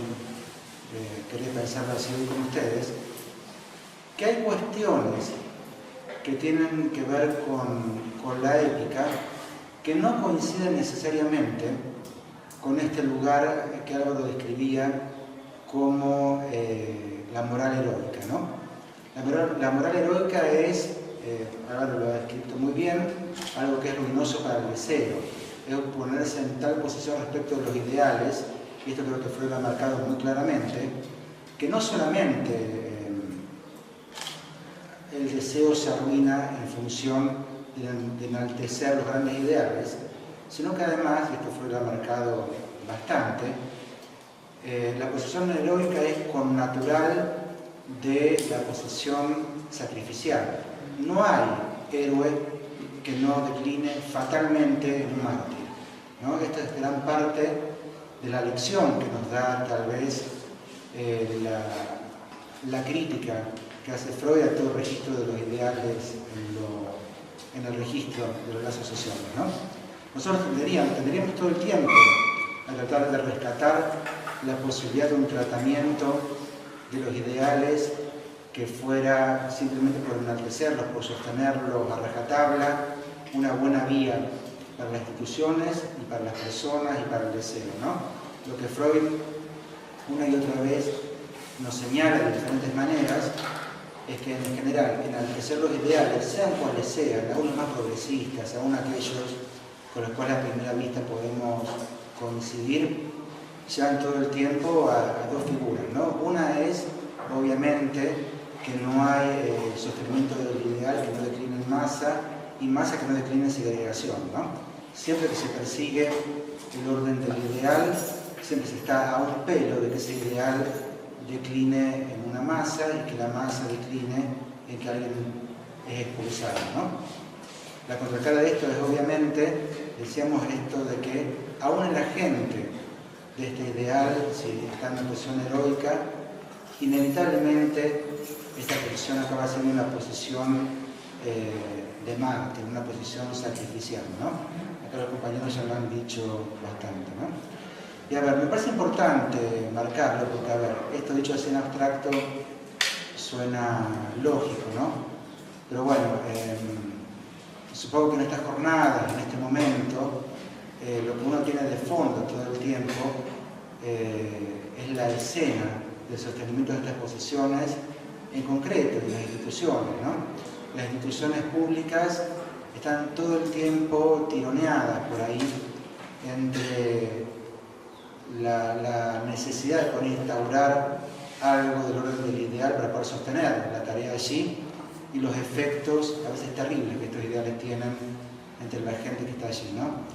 quería pensarlo así con ustedes, que hay cuestiones que tienen que ver con la épica que no coinciden necesariamente con este lugar que Álvaro describía como la moral heroica, ¿no? La moral heroica es, Álvaro lo ha descrito muy bien, algo que es ruinoso para el deseo, es ponerse en tal posición respecto de los ideales, y esto creo que Freud lo ha marcado muy claramente, que no solamente el deseo se arruina en función de enaltecer los grandes ideales, sino que además, y esto Freud lo ha marcado bastante, la posición heroica es connatural de la posición sacrificial. No hay héroe que no decline fatalmente en un mártir, ¿no? Esta es gran parte de la lección que nos da tal vez la crítica que hace Freud a todo el registro de los ideales en el registro de los lazos sociales, ¿no? Nosotros tendríamos todo el tiempo a tratar de rescatar la posibilidad de un tratamiento de los ideales que fuera simplemente por enaltecerlos, por sostenerlos a rajatabla, una buena vía para las instituciones y para las personas y para el deseo, ¿no? Lo que Freud una y otra vez nos señala de diferentes maneras es que en general enaltecer los ideales, sean cuales sean, aún los más progresistas, aún aquellos con los cuales a primera vista podemos coincidir, llevan todo el tiempo a dos figuras, ¿no? Una es, obviamente, que no hay sostenimiento del ideal que no decline en masa, y masa que no decline en segregación, ¿no? Siempre que se persigue el orden del ideal, siempre se está a un pelo de que ese ideal decline en una masa y que la masa decline en que alguien es expulsado, ¿no? La contracara de esto es, obviamente, decíamos esto de que aún en la gente de este ideal, si está en una posición heroica, inevitablemente esta posición acaba siendo una posición de mártir, una posición sacrificial, ¿no? Acá los compañeros ya lo han dicho bastante, ¿no? Y a ver, me parece importante marcarlo, porque a ver, esto dicho así en abstracto suena lógico, ¿no? Pero bueno, supongo que en estas jornadas, en este momento, lo que uno tiene de fondo todo el tiempo es la escena del sostenimiento de estas posiciones, en concreto de las instituciones, ¿no? Las instituciones públicas están todo el tiempo tironeadas por ahí entre la necesidad de poder instaurar algo del orden del ideal para poder sostener la tarea allí y los efectos a veces terribles que estos ideales tienen entre la gente que está allí, ¿no?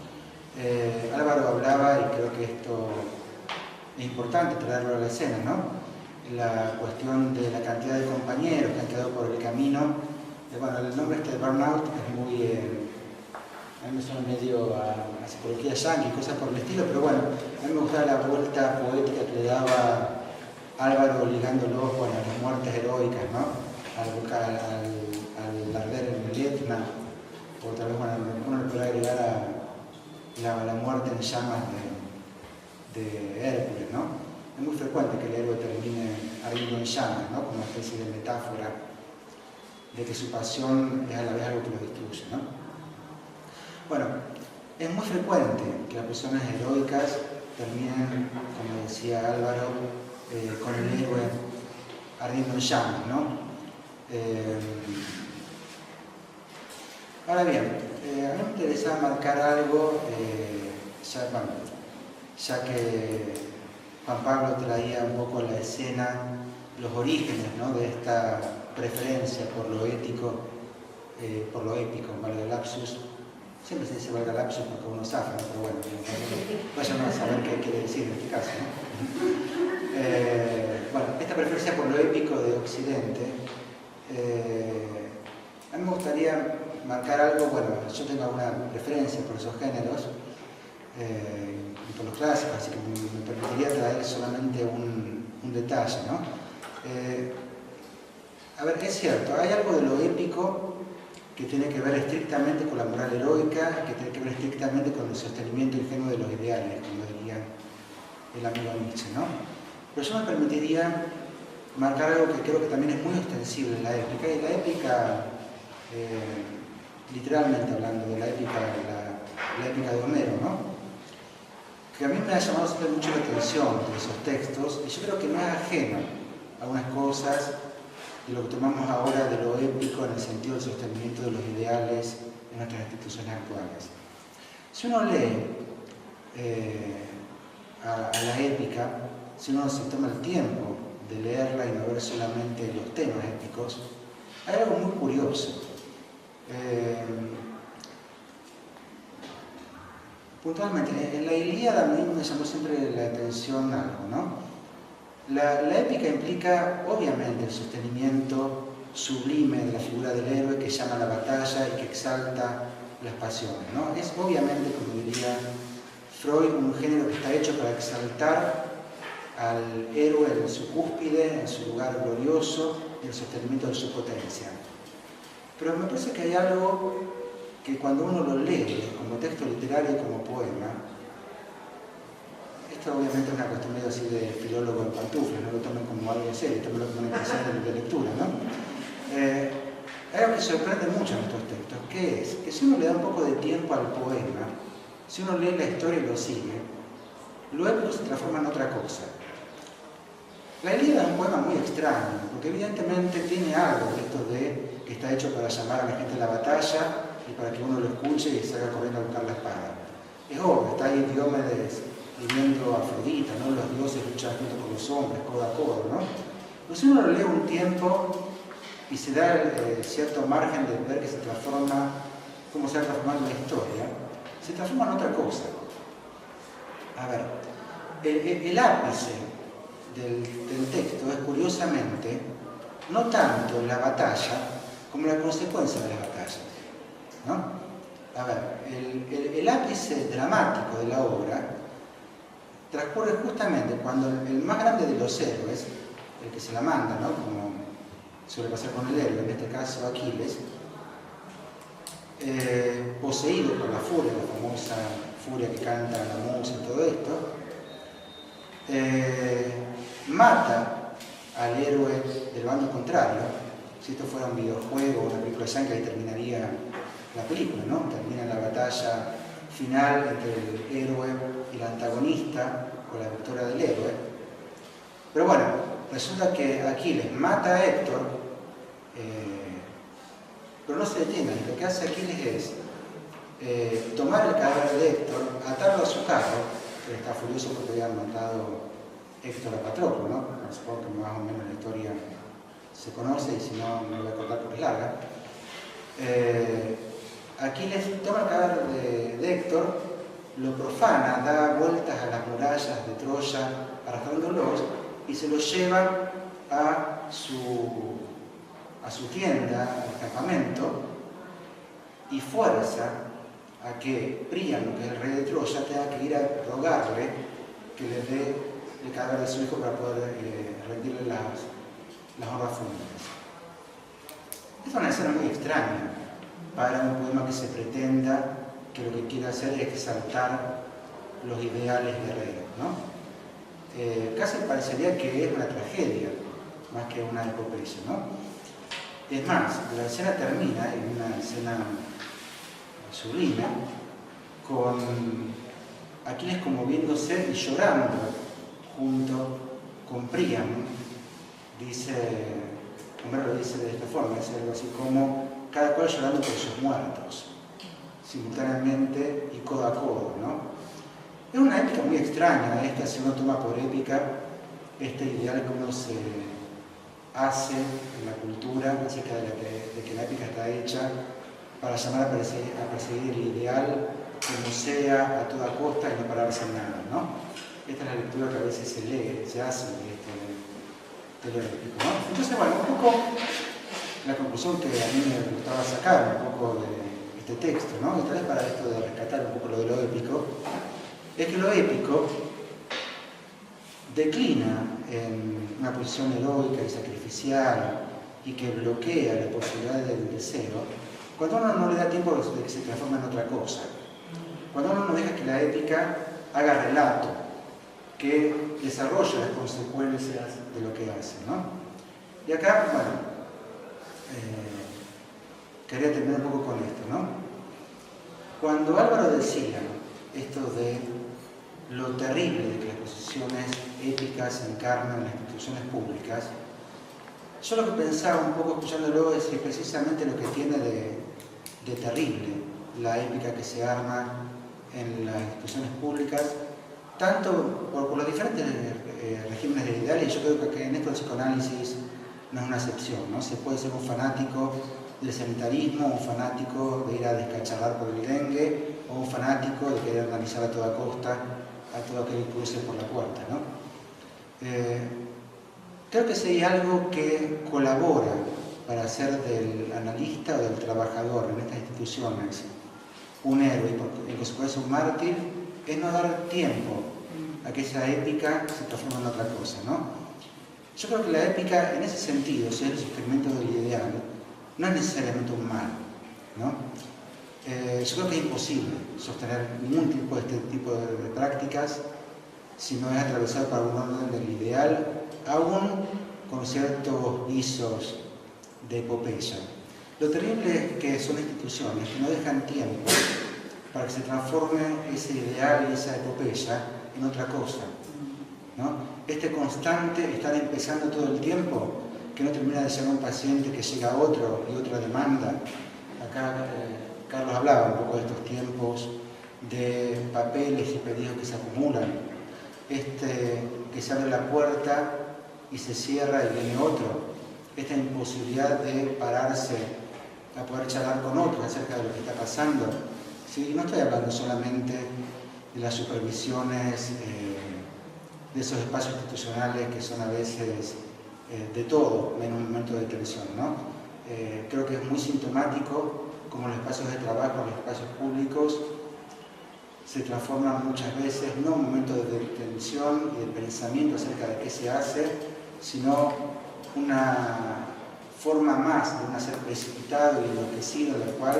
Álvaro hablaba, y creo que esto es importante traerlo a la escena, ¿no? La cuestión de la cantidad de compañeros que han quedado por el camino. Bueno, el nombre este de burnout es muy... a mí me suena medio a psicología yankee, cosas por el estilo, pero bueno, a mí me gustaba la vuelta poética que le daba Álvaro ligándolo con las muertes heroicas, ¿no? Al arder en el Etna, o tal vez uno le puede agregar a la muerte en llamas de Hércules, ¿no? Es muy frecuente que el héroe termine ardiendo en llamas, ¿no? Como una especie de metáfora de que su pasión es a la vez algo que lo destruye, ¿no? Bueno, es muy frecuente que las personas heroicas terminen, como decía Álvaro, con el héroe ardiendo en llamas, ¿no? Ahora bien, a mí me interesa marcar algo, ya que Juan Pablo traía un poco a la escena los orígenes, ¿no? De esta preferencia por lo ético, por lo épico, valga el lapsus. Siempre se dice valga el lapsus porque uno zafa, ¿no? Pero bueno, vayan a saber qué quiere decir en este caso, ¿no? Bueno, esta preferencia por lo épico de Occidente, a mí me gustaría marcar algo, bueno, yo tengo alguna preferencia por esos géneros, y por los clásicos, así que me permitiría traer solamente un detalle, ¿no? A ver, es cierto, hay algo de lo épico que tiene que ver estrictamente con la moral heroica, que tiene que ver estrictamente con el sostenimiento ingenuo de los ideales, como diría el amigo Nietzsche, ¿no? Pero yo me permitiría marcar algo que creo que también es muy ostensible en la épica, y la épica, literalmente hablando de la épica de Homero, ¿no? Que a mí me ha llamado siempre mucho la atención de esos textos, y yo creo que no es ajeno algunas cosas de lo que tomamos ahora de lo épico en el sentido del sostenimiento de los ideales en nuestras instituciones actuales. Si uno lee a la épica, si uno se toma el tiempo de leerla y no ver solamente los temas épicos, hay algo muy curioso. Puntualmente, en la Ilíada a mí me llamó siempre la atención algo, ¿no? La épica implica, obviamente, el sostenimiento sublime de la figura del héroe que llama a la batalla y que exalta las pasiones, ¿no? Es obviamente, como diría Freud, un género que está hecho para exaltar al héroe en su cúspide, en su lugar glorioso, y el sostenimiento de su potencia. Pero me parece que hay algo que cuando uno lo lee como texto literario y como poema, esto obviamente es una cuestión medio así de filólogo en pantuflas, no lo tomen como algo serio, tómenlo como una impresión de lectura, ¿no? Hay algo que sorprende mucho en estos textos, que es que si uno le da un poco de tiempo al poema, si uno lee la historia y lo sigue, lo épico se transforma en otra cosa. La Ilíada es un poema muy extraño, porque evidentemente tiene algo de esto de que está hecho para llamar a la gente a la batalla y para que uno lo escuche y salga corriendo a buscar la espada. Es obvio, está ahí Diomedes viviendo a Afrodita, ¿no? Los dioses luchan junto con los hombres, codo a codo, ¿no? Pero si uno lo lee un tiempo y se da cierto margen de ver que se transforma, cómo se va transformando la historia, se transforma en otra cosa. A ver, el ápice del texto es curiosamente no tanto la batalla como la consecuencia de la batalla, ¿no? A ver, el ápice dramático de la obra transcurre justamente cuando el más grande de los héroes, el que se la manda, ¿no? Como suele pasar con el héroe, en este caso Aquiles, poseído por la furia, la famosa furia que canta la musa y todo esto, mata al héroe del bando contrario. Si esto fuera un videojuego o una película de sangre, ahí terminaría la película, ¿no? Termina la batalla final entre el héroe y el antagonista, con la victoria del héroe. Pero bueno, resulta que Aquiles mata a Héctor, pero no se detiene. Lo que hace Aquiles es tomar el cadáver de Héctor, atarlo a su carro, que está furioso porque habían matado Héctor a Patroclo, ¿no? Supongo que más o menos la historia se conoce y si no, me lo voy a contar porque es larga. Aquiles toma el cadáver de Héctor, lo profana, da vueltas a las murallas de Troya arrastrándolos y se los lleva a su tienda, al campamento, y fuerza a que Príamo, que es el rey de Troya, tenga que ir a rogarle que le dé el cadáver de su hijo para poder rendirle las honras fúnebres. Esta es una escena muy extraña para un poema que se pretenda que lo que quiere hacer es exaltar los ideales guerreros, ¿no? Casi parecería que es una tragedia más que una epopeya, ¿no? Es más, la escena termina en una escena sublime con Aquiles conmoviéndose y llorando junto con Príamo. Dice, Homero lo dice de esta forma, es algo así como cada cual llorando por sus muertos, simultáneamente y codo a codo, ¿no? Es una épica muy extraña esta, si uno toma por épica este ideal que uno se hace en la cultura acerca de que la épica está hecha para llamar a perseguir el ideal como sea, a toda costa y no pararse en nada, ¿no? Esta es la lectura que a veces se lee, se hace de lo épico, ¿no? Entonces, bueno, un poco la conclusión que a mí me gustaba sacar un poco de este texto, ¿no? Y tal vez para esto de rescatar un poco lo de lo épico, es que lo épico declina en una posición heroica y sacrificial y que bloquea la posibilidad del deseo cuando uno no le da tiempo de que se transforme en otra cosa, cuando uno no deja que la épica haga relato, que desarrolle las consecuencias de lo que hace, ¿no? Y acá, bueno, quería terminar un poco con esto, ¿no? Cuando Álvaro decía esto de lo terrible de que las posiciones épicas se encarnan en las instituciones públicas, Yo lo que pensaba un poco escuchándolo es que precisamente lo que tiene de terrible la épica que se arma en las instituciones públicas, tanto por los diferentes regímenes de ideales, y yo creo que en esto el psicoanálisis no es una excepción, ¿no? Se puede ser un fanático del sanitarismo, un fanático de ir a descacharrar por el dengue, o un fanático de querer analizar a toda costa a todo aquel que cruce por la puerta, ¿no? Creo que si hay algo que colabora para hacer del analista o del trabajador en estas instituciones un héroe y en consecuencia un mártir, es no dar tiempo a que esa épica se transforme en otra cosa, ¿no? Yo creo que la épica, en ese sentido, si es el sostenimiento del ideal, no es necesariamente un mal, ¿no? Yo creo que es imposible sostener ningún tipo de este tipo de prácticas si no es atravesado por algún orden del ideal, aún con ciertos visos de epopeya. Lo terrible es que son instituciones que no dejan tiempo para que se transforme ese ideal y esa epopeya en otra cosa, ¿no? Este constante estar empezando todo el tiempo, que no termina de ser un paciente que llega a otro y otra demanda. Acá Carlos hablaba un poco de estos tiempos de papeles y pedidos que se acumulan, que se abre la puerta y se cierra y viene otro, esta imposibilidad de pararse a poder charlar con otros acerca de lo que está pasando. ¿Sí? No estoy hablando solamente de las supervisiones de esos espacios institucionales que son a veces de todo, menos un momento de tensión, ¿no? Creo que es muy sintomático como los espacios de trabajo, los espacios públicos se transforman muchas veces no en un momento de tensión y de pensamiento acerca de qué se hace, sino una forma más de un hacer precipitado y enloquecido, en la cual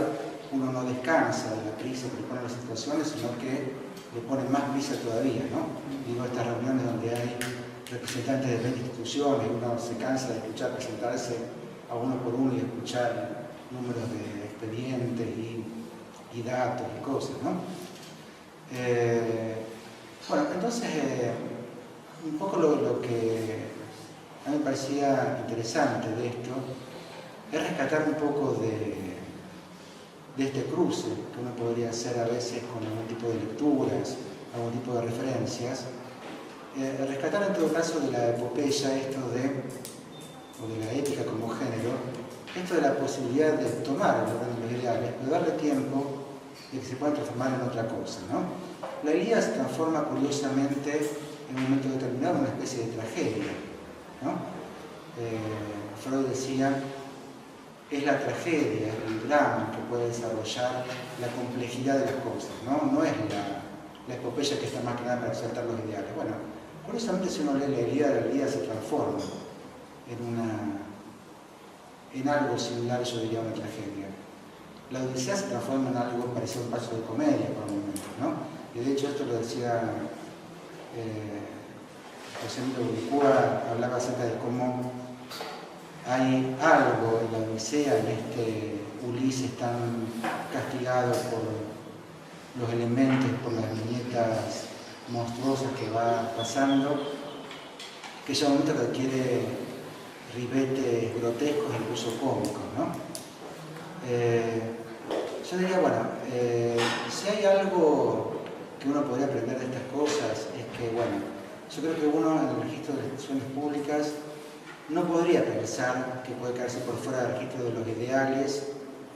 uno no descansa de la prisa que le ponen las situaciones, sino que le pone más prisa todavía, ¿no? Digo, estas reuniones donde hay representantes de 20 instituciones, uno se cansa de escuchar presentarse a uno por uno y escuchar números de expedientes y datos y cosas, ¿no? Bueno, entonces, un poco lo que a mí me parecía interesante de esto es rescatar un poco de este cruce que uno podría hacer a veces con algún tipo de lecturas, algún tipo de referencias, rescatar en todo caso de la epopeya o de la ética como género, esto de la posibilidad de tomar el orden de los ideales, de darle tiempo de que se puedan transformar en otra cosa, ¿no? La Ilíada se transforma curiosamente en un momento determinado en una especie de tragedia, ¿no? Freud decía, es la tragedia, el drama que puede desarrollar la complejidad de las cosas, ¿no? No es la epopeya que está más que nada para exaltar los ideales. Bueno, curiosamente si uno lee la Ilíada se transforma en algo similar, yo diría, a una tragedia. La Odisea se transforma en algo parecido a un paso de comedia por momentos, ¿no? Y de hecho esto lo decía José Emilio Bulicúa, hablaba acerca de cómo hay algo en la Odisea, en este Ulises tan castigado por los elementos, por las viñetas monstruosas que va pasando, que ya un momento requiere ribetes grotescos e incluso cómicos, ¿no? Yo diría, bueno, si hay algo que uno podría aprender de estas cosas, es que, bueno, yo creo que uno en el registro de las instituciones públicas no podría pensar que puede quedarse por fuera del registro de los ideales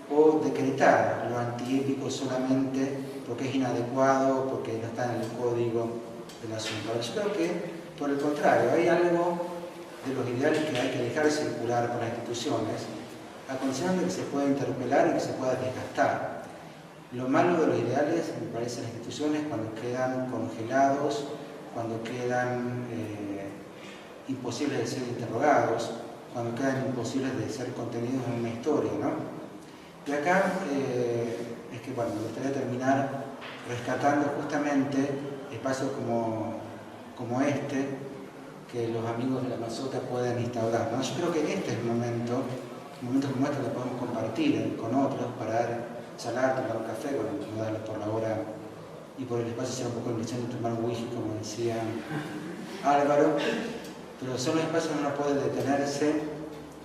o decretar lo antiépico solamente porque es inadecuado, porque no está en el código del asunto. Yo creo que, por el contrario, hay algo de los ideales que hay que dejar circular por las instituciones, a condición de que se pueda interpelar y que se pueda desgastar. Lo malo de los ideales, me parece, en las instituciones, cuando quedan congelados, cuando quedan imposibles de ser interrogados, cuando quedan imposibles de ser contenidos en una historia, ¿no? Y acá es que, bueno, me gustaría terminar rescatando justamente espacios como este, que los amigos de la Masota pueden instaurar, ¿no? Yo creo que este es el momento, momentos como este lo podemos compartir con otros para charlar, tomar un café, bueno, no darle por la hora y por el espacio ser un poco invisible, tomar un whisky, como decía Álvaro, pero son los espacios donde uno puede detenerse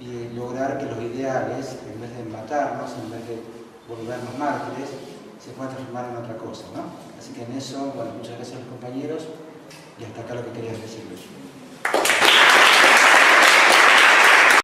y lograr que los ideales, en vez de matarnos, en vez de volvernos mártires, se puedan transformar en otra cosa, ¿no? Así que en eso, bueno, muchas gracias a los compañeros y hasta acá lo que quería decirles.